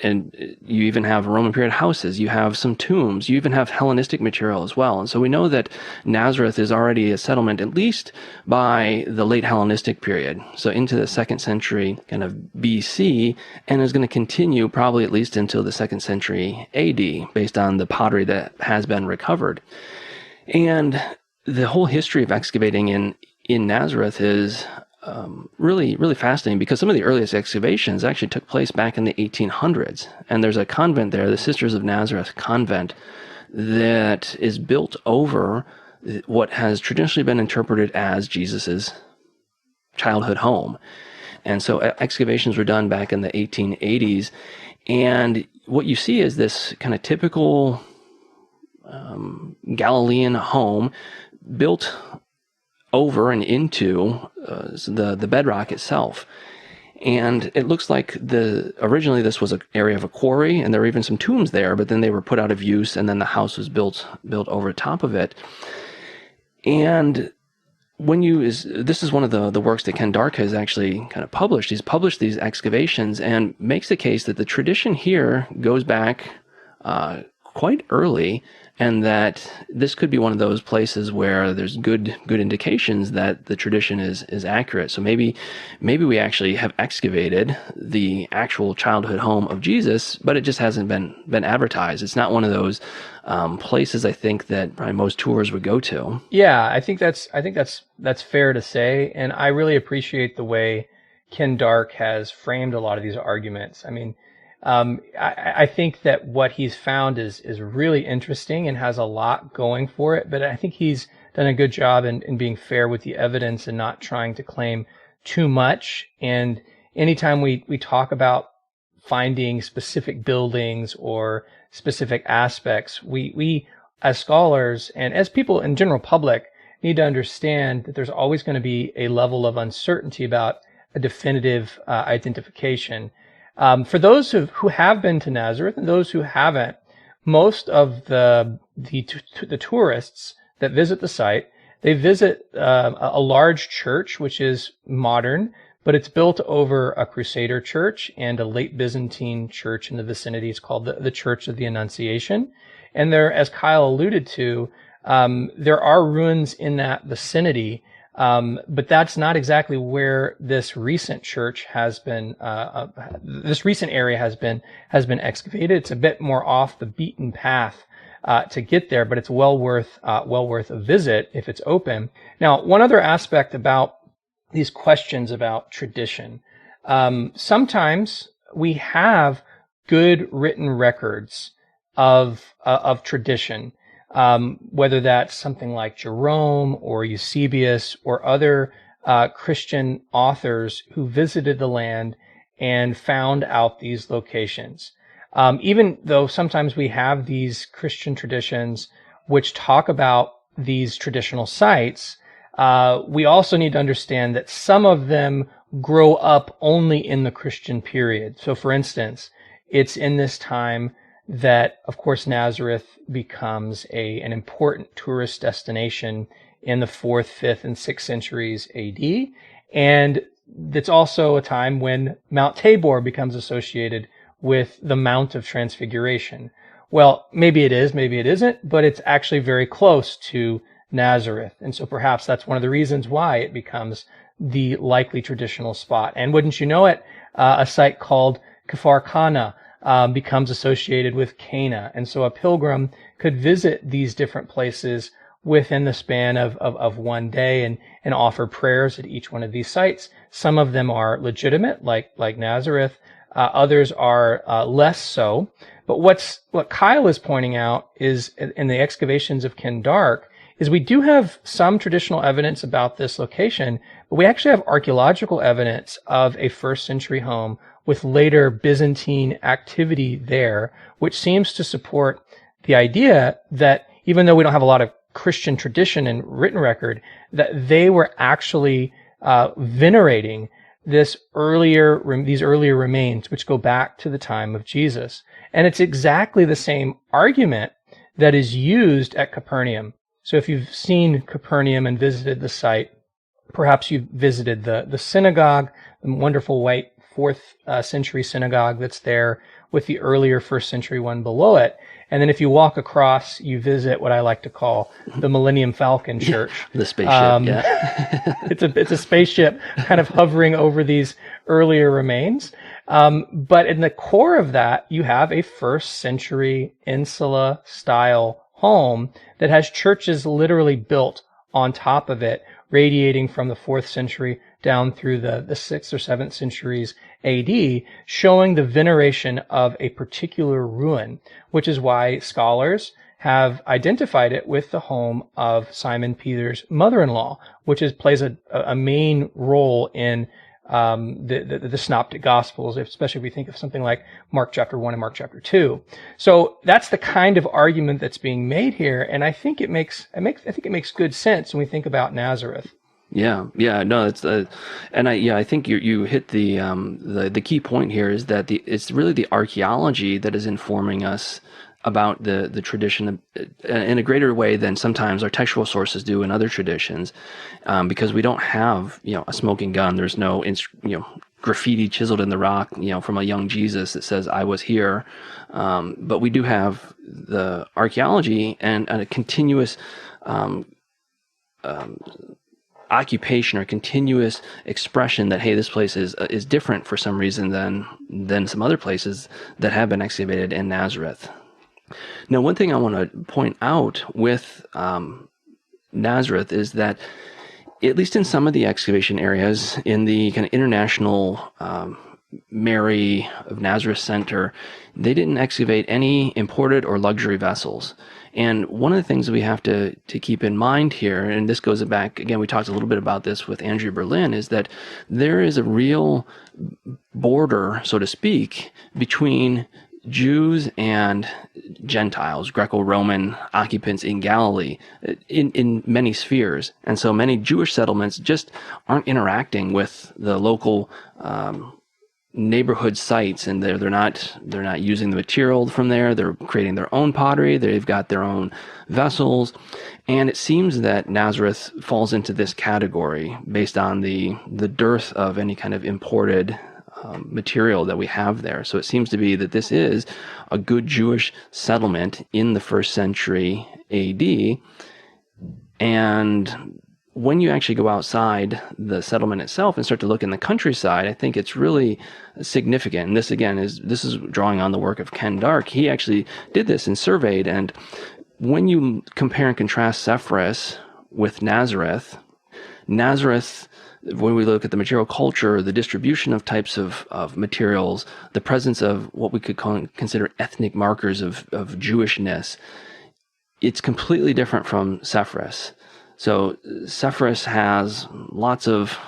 And you even have Roman period houses, you have some tombs, you even have Hellenistic material as well. And so we know that Nazareth is already a settlement, at least by the late Hellenistic period. So into the 2nd century kind of BC, and is going to continue probably at least until the 2nd century AD, based on the pottery that has been recovered. And the whole history of excavating in Nazareth is really, really fascinating, because some of the earliest excavations actually took place back in the 1800s. And there's a convent there, the Sisters of Nazareth convent, that is built over what has traditionally been interpreted as Jesus's childhood home. And so excavations were done back in the 1880s. And what you see is this kind of typical Galilean home built over and into the bedrock itself. And it looks like originally this was an area of a quarry, and there were even some tombs there, but then they were put out of use, and then the house was built over top of it. And this is one of the works that Ken Dark has actually kind of published. He's published these excavations and makes the case that the tradition here goes back quite early, and that this could be one of those places where there's good indications that the tradition is accurate. So maybe we actually have excavated the actual childhood home of Jesus, but it just hasn't been advertised. It's not one of those places I think that probably most tours would go to. Yeah, I think that's fair to say, and I really appreciate the way Ken Dark has framed a lot of these arguments. I mean, I think that what he's found is really interesting and has a lot going for it, but I think he's done a good job in being fair with the evidence and not trying to claim too much. And anytime we talk about finding specific buildings or specific aspects, we as scholars and as people in general public need to understand that there's always going to be a level of uncertainty about a definitive identification. For those who have been to Nazareth and those who haven't, most of the tourists that visit the site, they visit a large church, which is modern, but it's built over a Crusader church and a late Byzantine church in the vicinity. It's called the Church of the Annunciation. And there, as Kyle alluded to, there are ruins in that vicinity. But that's not exactly where this recent church has been, this recent area has been excavated. It's a bit more off the beaten path, to get there, but it's well worth a visit if it's open. Now, one other aspect about these questions about tradition. Sometimes we have good written records of tradition. Whether that's something like Jerome or Eusebius or other Christian authors who visited the land and found out these locations. Even though sometimes we have these Christian traditions which talk about these traditional sites, we also need to understand that some of them grow up only in the Christian period. So for instance, it's in this time that, of course, Nazareth becomes an important tourist destination in the 4th, 5th, and 6th centuries AD. And it's also a time when Mount Tabor becomes associated with the Mount of Transfiguration. Well, maybe it is, maybe it isn't, but it's actually very close to Nazareth. And so perhaps that's one of the reasons why it becomes the likely traditional spot. And wouldn't you know it, a site called Kfar Kana becomes associated with Cana. And so a pilgrim could visit these different places within the span of one day and offer prayers at each one of these sites. Some of them are legitimate, like Nazareth. Others are less so. But what Kyle is pointing out is in the excavations of Ken Dark is we do have some traditional evidence about this location, but we actually have archaeological evidence of a 1st century home with later Byzantine activity there, which seems to support the idea that even though we don't have a lot of Christian tradition and written record, that they were actually venerating these earlier remains, which go back to the time of Jesus. And it's exactly the same argument that is used at Capernaum. So if you've seen Capernaum and visited the site, perhaps you've visited the synagogue, the wonderful white 4th century synagogue that's there with the earlier 1st century one below it. And then if you walk across, you visit what I like to call the Millennium Falcon Church. The spaceship, yeah. It's a spaceship kind of hovering over these earlier remains. But in the core of that, you have a 1st century insula style home that has churches literally built on top of it, radiating from the 4th century down through the 6th or 7th centuries AD, showing the veneration of a particular ruin, which is why scholars have identified it with the home of Simon Peter's mother-in-law, which plays a main role in the synoptic gospels, especially if we think of something like Mark chapter 1 and Mark chapter 2. So that's the kind of argument that's being made here, and I think it makes good sense when we think about Nazareth. Yeah, no, it's I think you hit the key point here is that it's really the archaeology that is informing us about the tradition in a greater way than sometimes our textual sources do in other traditions, because we don't have a smoking gun. There's no graffiti chiseled in the rock from a young Jesus that says I was here, but we do have the archaeology and a continuous occupation or continuous expression that, hey, this place is different for some reason than some other places that have been excavated in Nazareth. Now, one thing I want to point out with Nazareth is that, at least in some of the excavation areas in the kind of international Mary of Nazareth Center, they didn't excavate any imported or luxury vessels. And one of the things that we have to keep in mind here, and this goes back, again, we talked a little bit about this with Andrea Berlin, is that there is a real border, so to speak, between Jews and Gentiles, Greco-Roman occupants in Galilee, in many spheres. And so many Jewish settlements just aren't interacting with the local neighborhood sites, and they're not using the material from there. They're creating their own pottery. They've got their own vessels, and it seems that Nazareth falls into this category based on the dearth of any kind of imported material that we have there. So it seems to be that this is a good Jewish settlement in the 1st century AD. And when you actually go outside the settlement itself and start to look in the countryside, I think it's really significant. And this is drawing on the work of Ken Dark. He actually did this and surveyed. And when you compare and contrast Sepphoris with Nazareth, when we look at the material culture, the distribution of types of materials, the presence of what we could consider ethnic markers of Jewishness, it's completely different from Sepphoris. So Sepphoris has lots of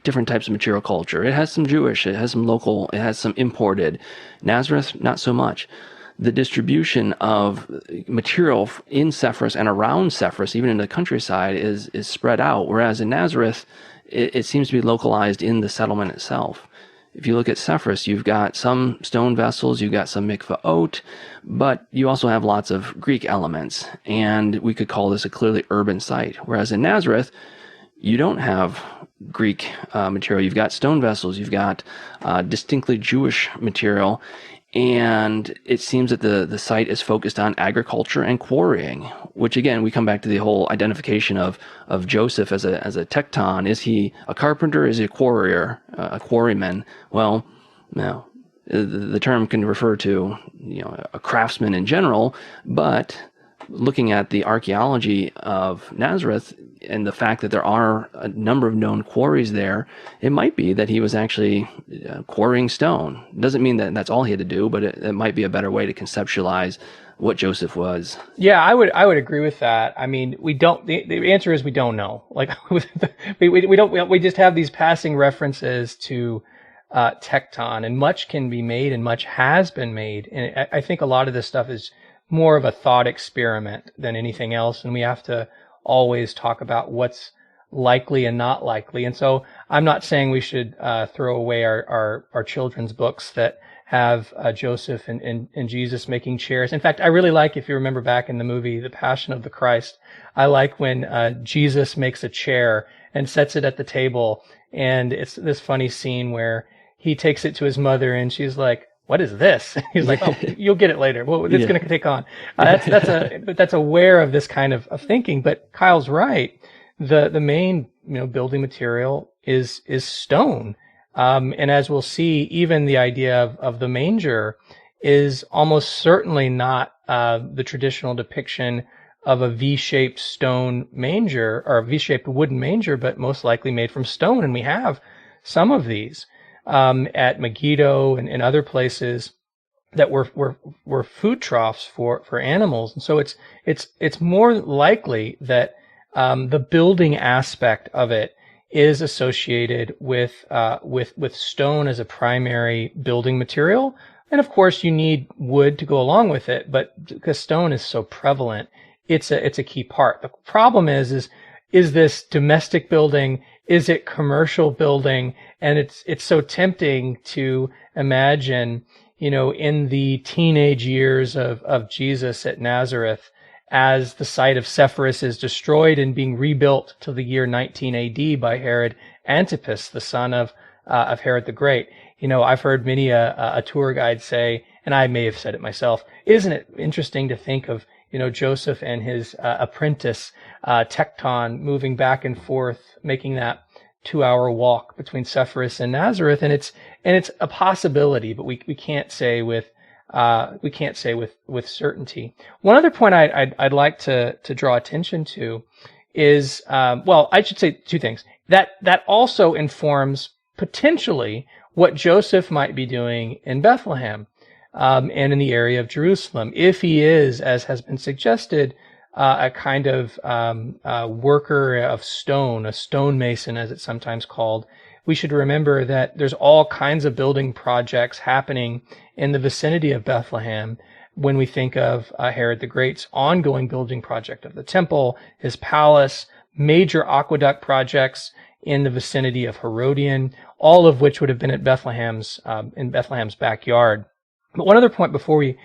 different types of material culture. It has some Jewish, it has some local, it has some imported. Nazareth, not so much. The distribution of material in Sepphoris and around Sepphoris, even in the countryside, is spread out, whereas in Nazareth, it seems to be localized in the settlement itself. If you look at Sepphoris, you've got some stone vessels, you've got some mikvaot, but you also have lots of Greek elements, and we could call this a clearly urban site. Whereas in Nazareth, you don't have Greek material. You've got stone vessels, you've got distinctly Jewish material, and it seems that the site is focused on agriculture and quarrying, which again, we come back to the whole identification of Joseph as a tekton. Is he a carpenter? Is he a quarrier, a quarryman? Well, no. The term can refer to a craftsman in general, but looking at the archaeology of Nazareth and the fact that there are a number of known quarries there, it might be that he was actually quarrying stone. It doesn't mean that that's all he had to do, but it might be a better way to conceptualize what Joseph was. Yeah, I would agree with that. I mean, we don't. The answer is we don't know. Like we don't. We just have these passing references to tekton, and much can be made, and much has been made. And I think a lot of this stuff is more of a thought experiment than anything else, and we have to always talk about what's likely and not likely. And so I'm not saying we should throw away our children's books that have Joseph and Jesus making chairs. In fact, I really like, if you remember back in the movie The Passion of the Christ, I like when Jesus makes a chair and sets it at the table, and it's this funny scene where he takes it to his mother and she's like, "What is this?" He's like, "Oh, you'll get it later. Well, it's going to take on." That's aware of this kind of thinking. But Kyle's right. The main building material is stone, and as we'll see, even the idea of the manger is almost certainly not the traditional depiction of a V-shaped stone manger or a V-shaped wooden manger, but most likely made from stone. And we have some of these at Megiddo and other places that were food troughs for animals. And so it's more likely that the building aspect of it is associated with stone as a primary building material. And of course, you need wood to go along with it, but because stone is so prevalent, it's a key part. The problem is this domestic building? Is it commercial building? And it's so tempting to imagine, in the teenage years of Jesus at Nazareth, as the site of Sepphoris is destroyed and being rebuilt till the year 19 AD by Herod Antipas, the son of Herod the Great. I've heard many a tour guide say, and I may have said it myself, isn't it interesting to think of, Joseph and his apprentice, Tecton, moving back and forth, making that 2-hour walk between Sepphoris and Nazareth, and it's a possibility, but we can't say with certainty. One other point I'd like to draw attention to is, I should say two things. That also informs potentially what Joseph might be doing in Bethlehem, and in the area of Jerusalem, if he is, as has been suggested, a kind of worker of stone, a stonemason, as it's sometimes called. We should remember that there's all kinds of building projects happening in the vicinity of Bethlehem when we think of Herod the Great's ongoing building project of the temple, his palace, major aqueduct projects in the vicinity of Herodion, all of which would have been at in Bethlehem's backyard. But one other point before we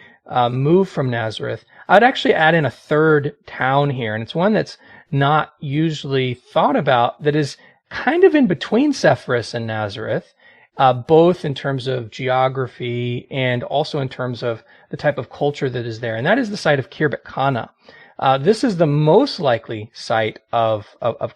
move from Nazareth, I'd actually add in a third town here, and it's one that's not usually thought about, that is kind of in between Sepphoris and Nazareth, both in terms of geography and also in terms of the type of culture that is there, and that is the site of Khirbet Kana. This is the most likely site of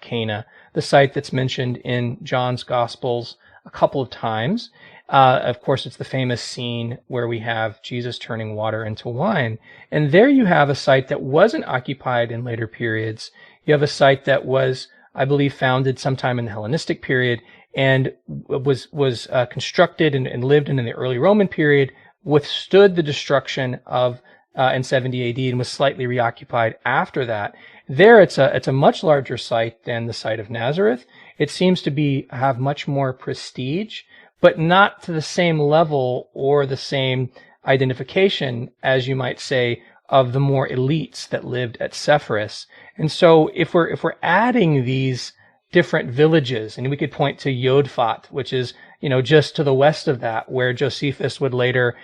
Cana, the site that's mentioned in John's Gospels a couple of times. Of course, it's the famous scene where we have Jesus turning water into wine. And there you have a site that wasn't occupied in later periods. You have a site that was, I believe, founded sometime in the Hellenistic period and was constructed and lived in the early Roman period, withstood the destruction of in 70 AD and was slightly reoccupied after that. There, it's a much larger site than the site of Nazareth. It seems to have much more prestige, but not to the same level or the same identification, as you might say, of the more elites that lived at Sepphoris. And so if we're adding these different villages, and we could point to Yodfat, which is, just to the west of that, where Josephus would later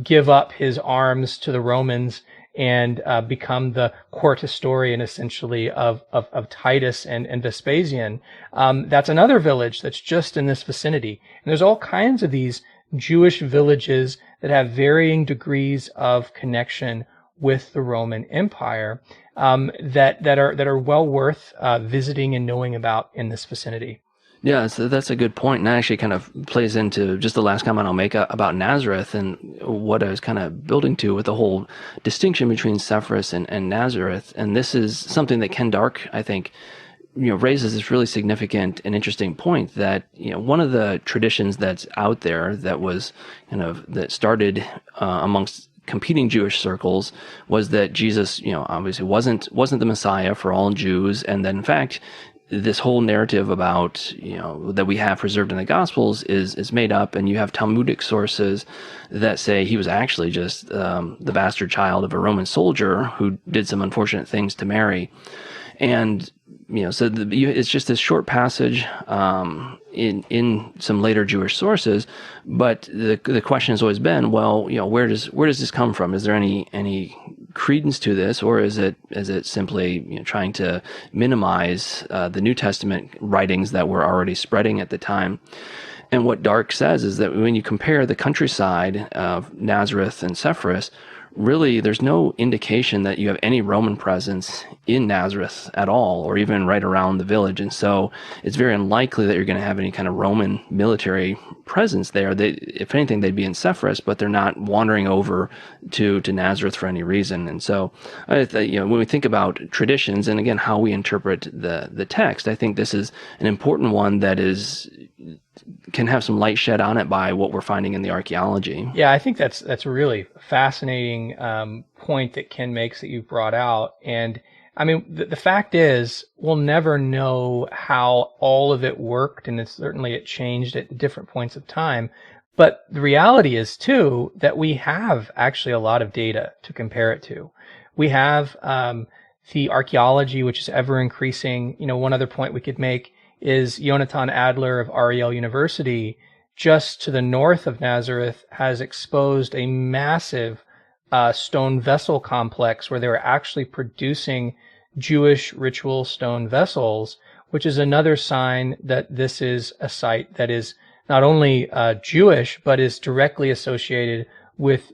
give up his arms to the Romans and become the court historian, essentially, of Titus and Vespasian. That's another village that's just in this vicinity. And there's all kinds of these Jewish villages that have varying degrees of connection with the Roman Empire, that are well worth visiting and knowing about in this vicinity. Yeah, so that's a good point, and that actually kind of plays into just the last comment I'll make about Nazareth and what I was kind of building to with the whole distinction between Sepphoris and Nazareth. And this is something that Ken Dark, I think, raises this really significant and interesting point that, one of the traditions that's out there that started amongst competing Jewish circles was that Jesus, obviously wasn't the Messiah for all Jews, and that in fact, this whole narrative about, that we have preserved in the Gospels is made up, and you have Talmudic sources that say he was actually just the bastard child of a Roman soldier who did some unfortunate things to Mary. And, so it's just this short passage in some later Jewish sources, but the question has always been, well, where does this come from? Is there any credence to this, or is it simply trying to minimize the New Testament writings that were already spreading at the time? And what Dark says is that when you compare the countryside of Nazareth and Sepphoris, really there's no indication that you have any Roman presence in Nazareth at all, or even right around the village. And so it's very unlikely that you're going to have any kind of Roman military presence there. If anything, they'd be in Sepphoris, but they're not wandering over to Nazareth for any reason. And so, when we think about traditions and again how we interpret the text, I think this is an important one that can have some light shed on it by what we're finding in the archaeology. Yeah, I think that's a really fascinating point that Ken makes that you've brought out. And I mean, the fact is, we'll never know how all of it worked, and it changed at different points of time. But the reality is, too, that we have actually a lot of data to compare it to. We have the archaeology, which is ever increasing. One other point we could make is Jonathan Adler of Ariel University, just to the north of Nazareth, has exposed a massive stone vessel complex where they were actually producing Jewish ritual stone vessels, which is another sign that this is a site that is not only Jewish, but is directly associated with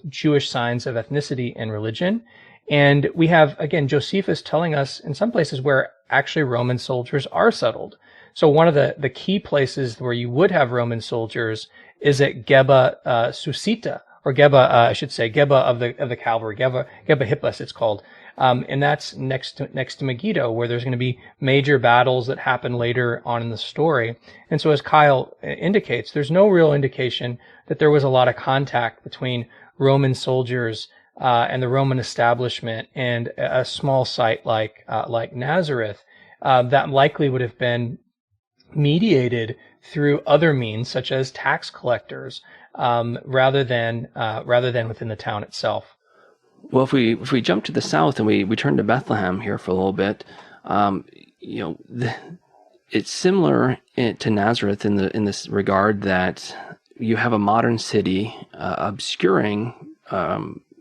Jewish signs of ethnicity and religion. And we have, again, Josephus telling us in some places where actually Roman soldiers are settled. So one of the key places where you would have Roman soldiers is at Geba Susita, or Geba, I should say, Geba of the cavalry, Geba Hippus, it's called. And that's next to Megiddo, where there's going to be major battles that happen later on in the story. And so as Kyle indicates, there's no real indication that there was a lot of contact between Roman soldiers and the Roman establishment and a small site like Nazareth. That likely would have been mediated through other means, such as tax collectors, rather than within the town itself. Well, if we jump to the south and we turn to Bethlehem here for a little bit, it's similar to Nazareth in this regard that you have a modern city obscuring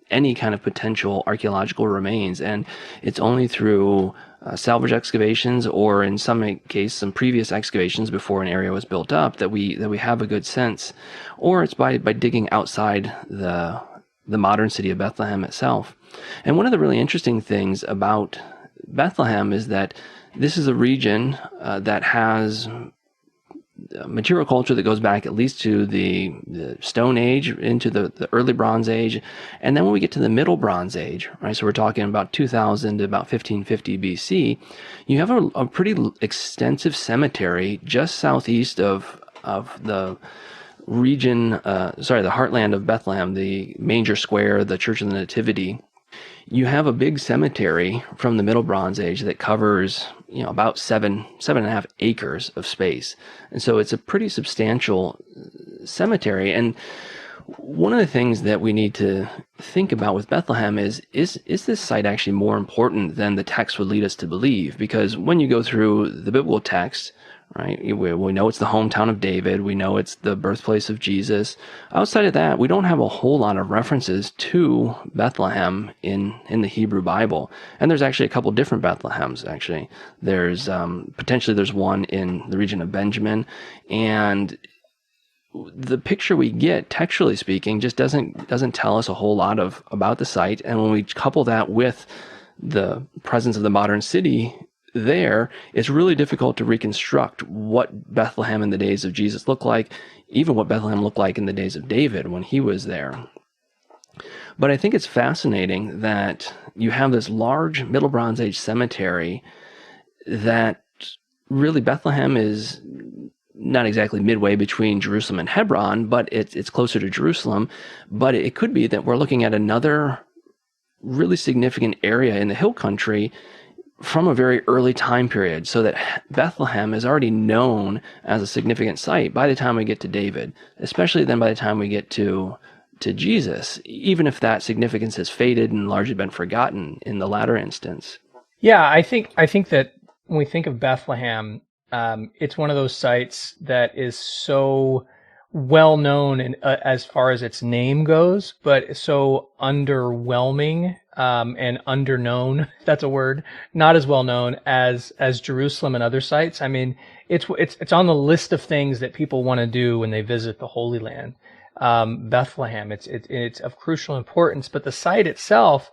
any kind of potential archaeological remains, and it's only through salvage excavations, or in some case some previous excavations before an area was built up, that we have a good sense, or it's by digging outside the modern city of Bethlehem itself. And one of the really interesting things about Bethlehem is that this is a region that has material culture that goes back at least to the Stone Age into the early Bronze Age. And then when we get to the Middle Bronze Age, right, so we're talking about 2000 to about 1550 BC, you have a pretty extensive cemetery just southeast of the region, the heartland of Bethlehem, the Manger Square, the Church of the Nativity. You have a big cemetery from the Middle Bronze Age that covers, about 7.5 acres of space. And so it's a pretty substantial cemetery. And one of the things that we need to think about with Bethlehem is this site actually more important than the text would lead us to believe? Because when you go through the biblical text, right, we know it's the hometown of David. We know it's the birthplace of Jesus. Outside of that, we don't have a whole lot of references to Bethlehem in the Hebrew Bible. And there's actually a couple different Bethlehems, actually. There's there's one in the region of Benjamin. And the picture we get, textually speaking, just doesn't tell us a whole lot about the site. And when we couple that with the presence of the modern city there, it's really difficult to reconstruct what Bethlehem in the days of Jesus looked like, even what Bethlehem looked like in the days of David when he was there. But I think it's fascinating that you have this large Middle Bronze Age cemetery that really Bethlehem is not exactly midway between Jerusalem and Hebron, but it's closer to Jerusalem. But it could be that we're looking at another really significant area in the hill country from a very early time period, so that Bethlehem is already known as a significant site by the time we get to David, especially then by the time we get to Jesus, even if that significance has faded and largely been forgotten in the latter instance. Yeah, I think that when we think of Bethlehem, it's one of those sites that is so well known as far as its name goes, but so underwhelming and underknown, if that's a word, not as well known as Jerusalem and other sites. I mean, it's on the list of things that people want to do when they visit the Holy Land. Bethlehem, it's of crucial importance, but the site itself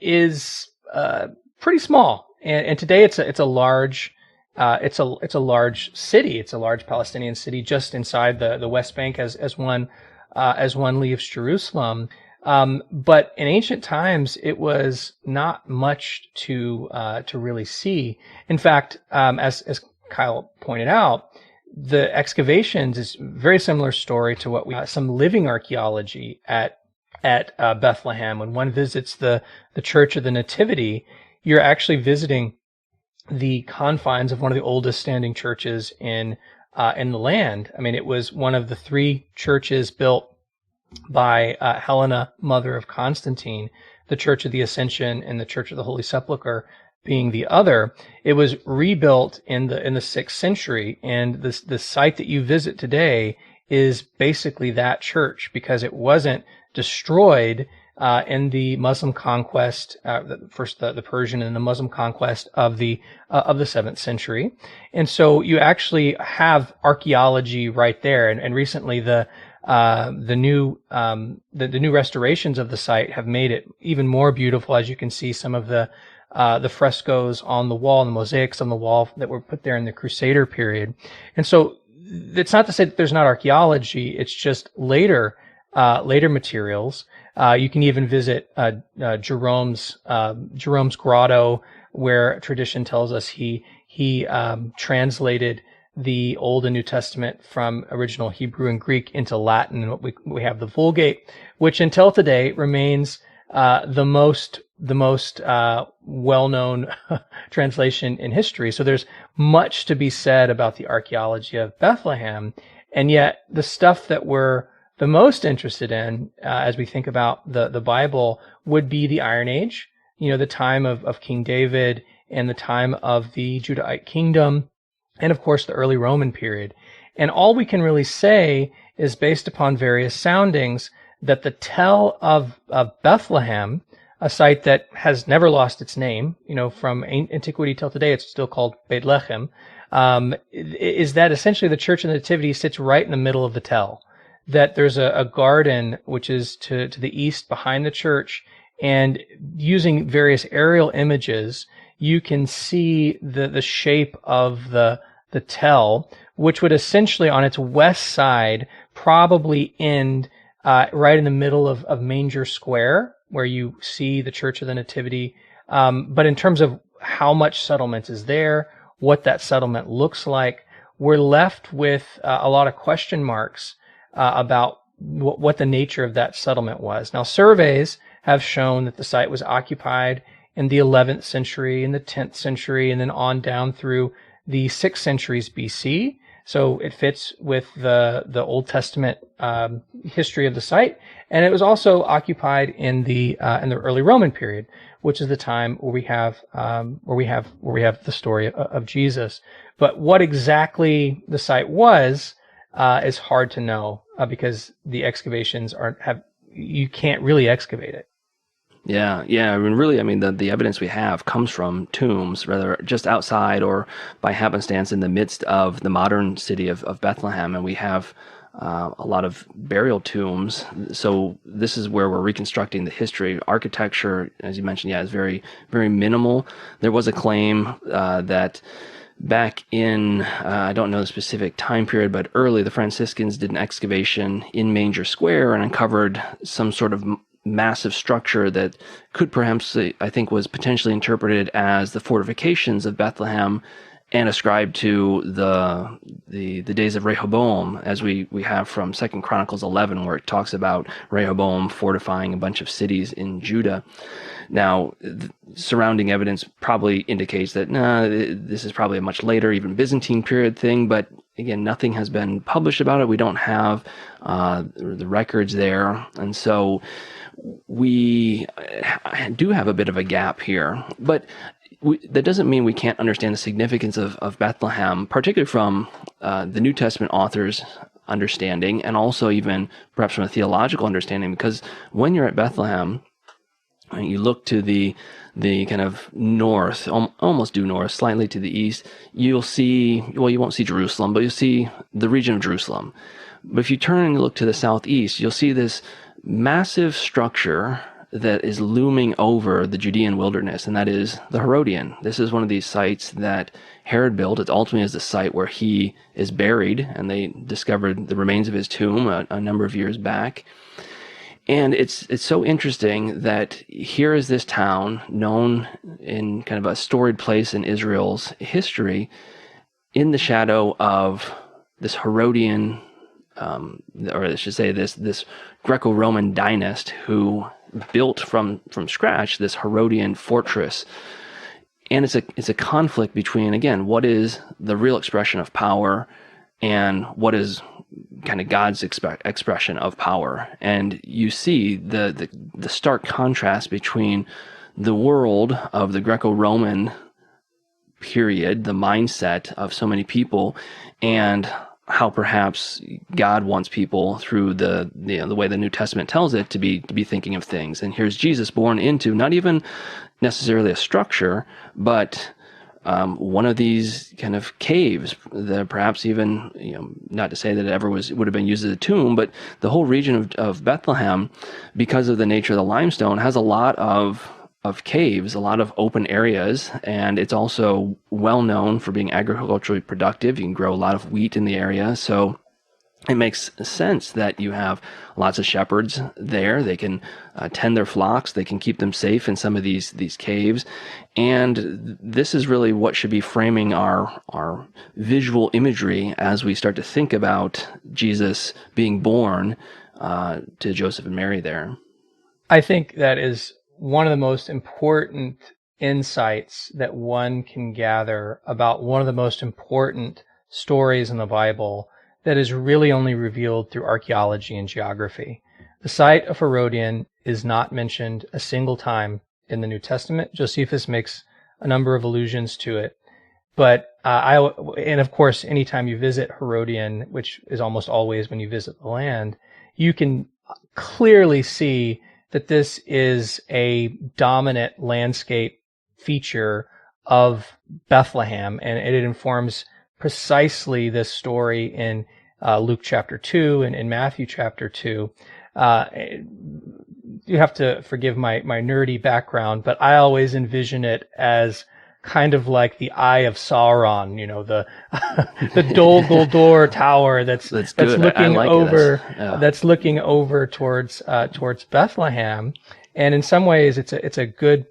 is pretty small, and today it's a large. It's a large city. It's a large Palestinian city just inside the West Bank as one leaves Jerusalem. But in ancient times, it was not much to really see. In fact, as Kyle pointed out, the excavations is a very similar story to what some living archaeology at at Bethlehem, when one visits the Church of the Nativity, you're actually visiting the confines of one of the oldest standing churches in the land. I mean, it was one of the three churches built by Helena, mother of Constantine, the Church of the Ascension and the Church of the Holy Sepulchre being the other. It was rebuilt in the 6th century, and the site that you visit today is basically that church, because it wasn't destroyed in the Muslim conquest, first the Persian and the Muslim conquest of the 7th century. And so you actually have archaeology right there. And recently the new restorations of the site have made it even more beautiful. As you can see, some of the frescoes on the wall and the mosaics on the wall that were put there in the Crusader period. And so it's not to say that there's not archaeology. It's just later materials. You can even visit Jerome's grotto, where tradition tells us he translated the Old and New Testament from original Hebrew and Greek into Latin, and we have the Vulgate, which until today remains the most well-known translation in history. So there's much to be said about the archaeology of Bethlehem, and yet the stuff that we're the most interested in, as we think about the Bible, would be the Iron Age, the time of King David and the time of the Judahite kingdom, and of course the early Roman period. And all we can really say is, based upon various soundings, that the tell of Bethlehem, a site that has never lost its name, from antiquity till today, it's still called Bethlehem, is that essentially the Church of the Nativity sits right in the middle of the tell. That there's a garden which is to the east behind the church, and using various aerial images, you can see the shape of the tell, which would essentially on its west side probably end right in the middle of Manger Square, where you see the Church of the Nativity. But in terms of how much settlement is there, what that settlement looks like, we're left with a lot of question marks about what the nature of that settlement was. Now, surveys have shown that the site was occupied in the 11th century, in the 10th century, and then on down through the 6 centuries BC. So it fits with the Old Testament history of the site, and it was also occupied in the early Roman period, which is the time where we have the story of Jesus. But what exactly the site was is hard to know because the excavations you can't really excavate it. Yeah. I mean, really, the evidence we have comes from tombs, whether just outside or by happenstance in the midst of the modern city of Bethlehem. And we have a lot of burial tombs. So this is where we're reconstructing the history. Architecture, as you mentioned, is very, very minimal. There was a claim that back in, I don't know the specific time period, but early, the Franciscans did an excavation in Manger Square and uncovered some sort of massive structure that could perhaps, I think, was potentially interpreted as the fortifications of Bethlehem and ascribed to the days of Rehoboam, as we have from 2 Chronicles 11, where it talks about Rehoboam fortifying a bunch of cities in Judah. Now, surrounding evidence probably indicates that this is probably a much later, even Byzantine period thing, but again, nothing has been published about it. We don't have the records there, and so we do have a bit of a gap here, but that doesn't mean we can't understand the significance of Bethlehem, particularly from the New Testament authors' understanding, and also even perhaps from a theological understanding, because when you're at Bethlehem, you look to the kind of north, almost due north, slightly to the east, you'll see, well, you won't see Jerusalem, but you'll see the region of Jerusalem. But if you turn and look to the southeast, you'll see this massive structure that is looming over the Judean wilderness, and that is the Herodian. This is one of these sites that Herod built. It ultimately is the site where he is buried, and they discovered the remains of his tomb a number of years back. And it's so interesting that here is this town known in kind of a storied place in Israel's history in the shadow of this Herodian or I should say this Greco-Roman dynast who built from scratch this Herodian fortress. And it's a conflict between, again, what is the real expression of power and what is kind of God's expression of power. And you see the stark contrast between the world of the Greco-Roman period, the mindset of so many people, and how perhaps God wants people through the way the New Testament tells it to be thinking of things. And here's Jesus born into not even necessarily a structure, but one of these kind of caves that perhaps even, not to say that it ever would have been used as a tomb, but the whole region of Bethlehem, because of the nature of the limestone, has a lot of caves, a lot of open areas, and it's also well known for being agriculturally productive. You can grow a lot of wheat in the area, so it makes sense that you have lots of shepherds there. They can tend their flocks. They can keep them safe in some of these caves. And this is really what should be framing our visual imagery as we start to think about Jesus being born to Joseph and Mary there. I think that is one of the most important insights that one can gather about one of the most important stories in the Bible that is really only revealed through archaeology and geography. The site of Herodion is not mentioned a single time in the New Testament. Josephus makes a number of allusions to it. But and of course, anytime you visit Herodion, which is almost always when you visit the land, you can clearly see that this is a dominant landscape feature of Bethlehem, and it informs precisely this story in Luke chapter 2 and in Matthew chapter 2. You have to forgive my nerdy background, but I always envision it as kind of like the Eye of Sauron, the Dol Guldur Tower that's looking over that's looking over towards Bethlehem. And in some ways, it's a good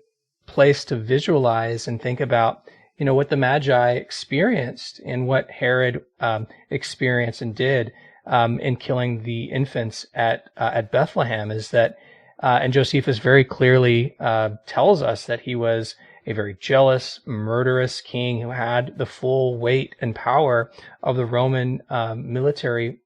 place to visualize and think about what the Magi experienced and what Herod experienced and did in killing the infants at Bethlehem. Is that and Josephus very clearly tells us that he was a very jealous, murderous king who had the full weight and power of the Roman military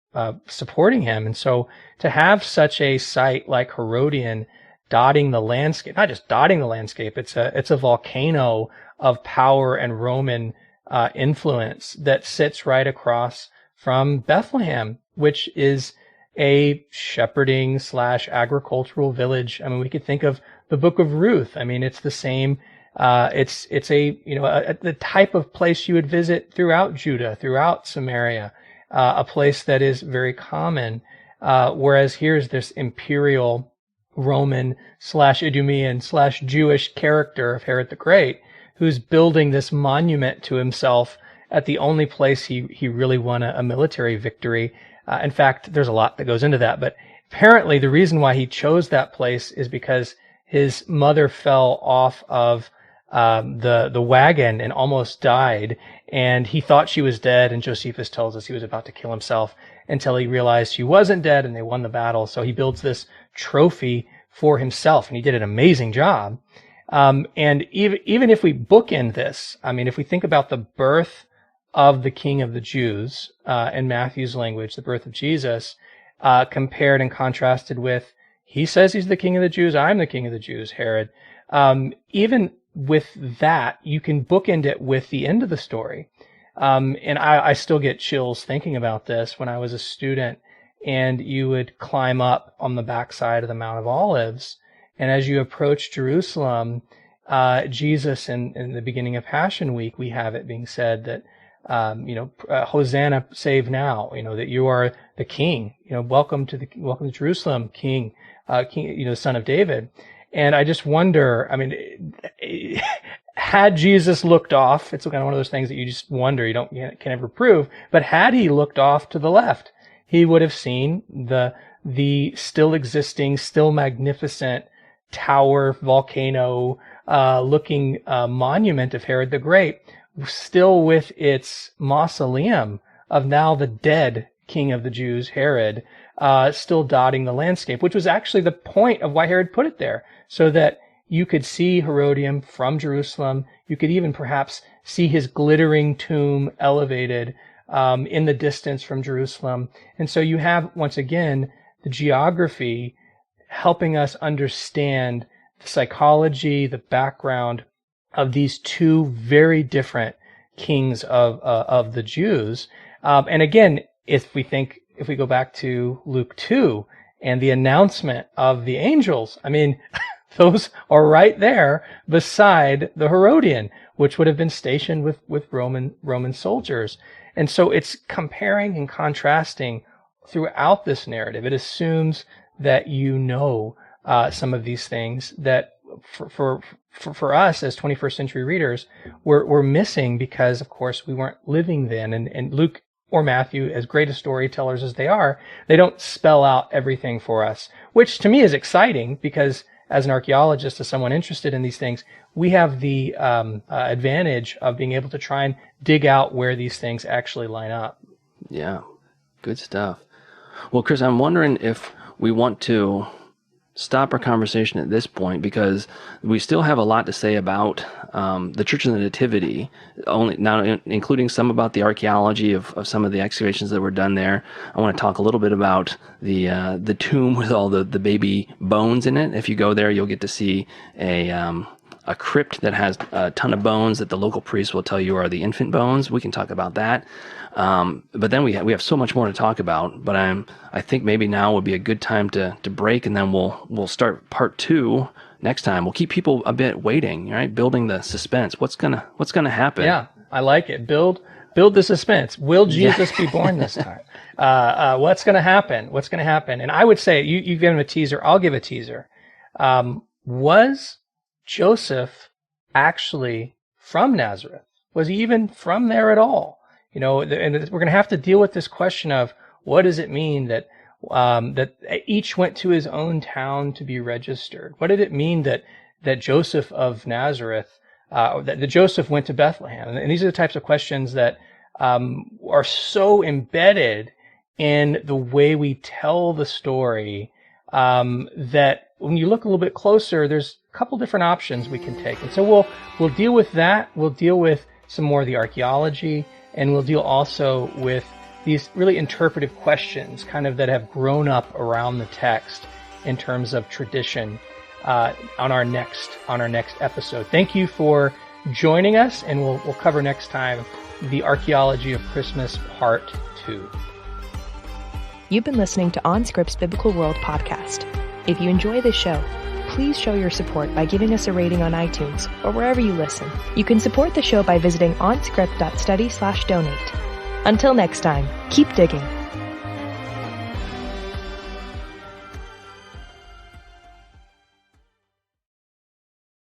supporting him. And so to have such a site like Herodion dotting the landscape, not just dotting the landscape, it's a volcano of power and Roman influence that sits right across from Bethlehem, which is a shepherding / agricultural village. I mean, we could think of the Book of Ruth. I mean, it's the same. It's the type of place you would visit throughout Judah, throughout Samaria, a place that is very common. Whereas here's this imperial Roman / Idumean / Jewish character of Herod the Great, who's building this monument to himself at the only place he really won a military victory. In fact, there's a lot that goes into that, but apparently the reason why he chose that place is because his mother fell off of the wagon and almost died, and he thought she was dead, and Josephus tells us he was about to kill himself until he realized she wasn't dead and they won the battle. So he builds this trophy for himself, and he did an amazing job. And even if we bookend this, I mean, if we think about the birth of the King of the Jews, in Matthew's language, the birth of Jesus, compared and contrasted with, he says he's the King of the Jews, I'm the King of the Jews, Herod. Even with that, you can bookend it with the end of the story. And I still get chills thinking about this when I was a student, and you would climb up on the backside of the Mount of Olives. And as you approach Jerusalem, Jesus, in the beginning of Passion Week, we have it being said that, Hosanna, save now, that you are the King, welcome to Jerusalem, King, Son of David. And I just wonder, I mean, had Jesus looked off, it's kind of one of those things that you just wonder, you can never prove, but had he looked off to the left, he would have seen the still existing, still magnificent tower, volcano, looking monument of Herod the Great, still with its mausoleum of now the dead king of the Jews, Herod, still dotting the landscape, which was actually the point of why Herod put it there, so that you could see Herodium from Jerusalem. You could even perhaps see his glittering tomb elevated in the distance from Jerusalem. And so you have, once again, the geography helping us understand the psychology, the background of these two very different kings of the Jews. And again, if we go back to Luke 2 and the announcement of the angels, I mean, those are right there beside the Herodian, which would have been stationed with Roman soldiers. And so it's comparing and contrasting throughout this narrative. It assumes that you know some of these things that for us as 21st century readers, we're missing because, of course, we weren't living then. And Luke or Matthew, as great as storytellers as they are, they don't spell out everything for us, which to me is exciting because as an archaeologist, as someone interested in these things, we have the advantage of being able to try and dig out where these things actually line up. Yeah, good stuff. Well, Chris, I'm wondering if we want to stop our conversation at this point because we still have a lot to say about the Church of the Nativity, only now including some about the archaeology of some of the excavations that were done there. I want to talk a little bit about the tomb with all the baby bones in it. If you go there, you'll get to see a crypt that has a ton of bones that the local priest will tell you are the infant bones. We can talk about that. But then we have so much more to talk about. But I think maybe now would be a good time to break, and then we'll start part 2 next time. We'll keep people a bit waiting, right? Building the suspense. What's gonna happen? Yeah, I like it. Build the suspense. Will Jesus be born this time? What's gonna happen? What's gonna happen? And I would say you give him a teaser. I'll give a teaser. Was Joseph actually from Nazareth? Was he even from there at all? You know, and we're going to have to deal with this question of what does it mean that that each went to his own town to be registered? What did it mean that Joseph of Nazareth, that Joseph went to Bethlehem? And these are the types of questions that are so embedded in the way we tell the story that when you look a little bit closer, there's a couple different options we can take. And so we'll deal with that. We'll deal with some more of the archaeology, and we'll deal also with these really interpretive questions kind of that have grown up around the text in terms of tradition on our next episode. Thank you for joining us, and we'll cover next time the Archaeology of Christmas Part 2. You've been listening to OnScript's Biblical World podcast. If you enjoy this show, please show your support by giving us a rating on iTunes or wherever you listen. You can support the show by visiting onscript.study/donate. Until next time, keep digging.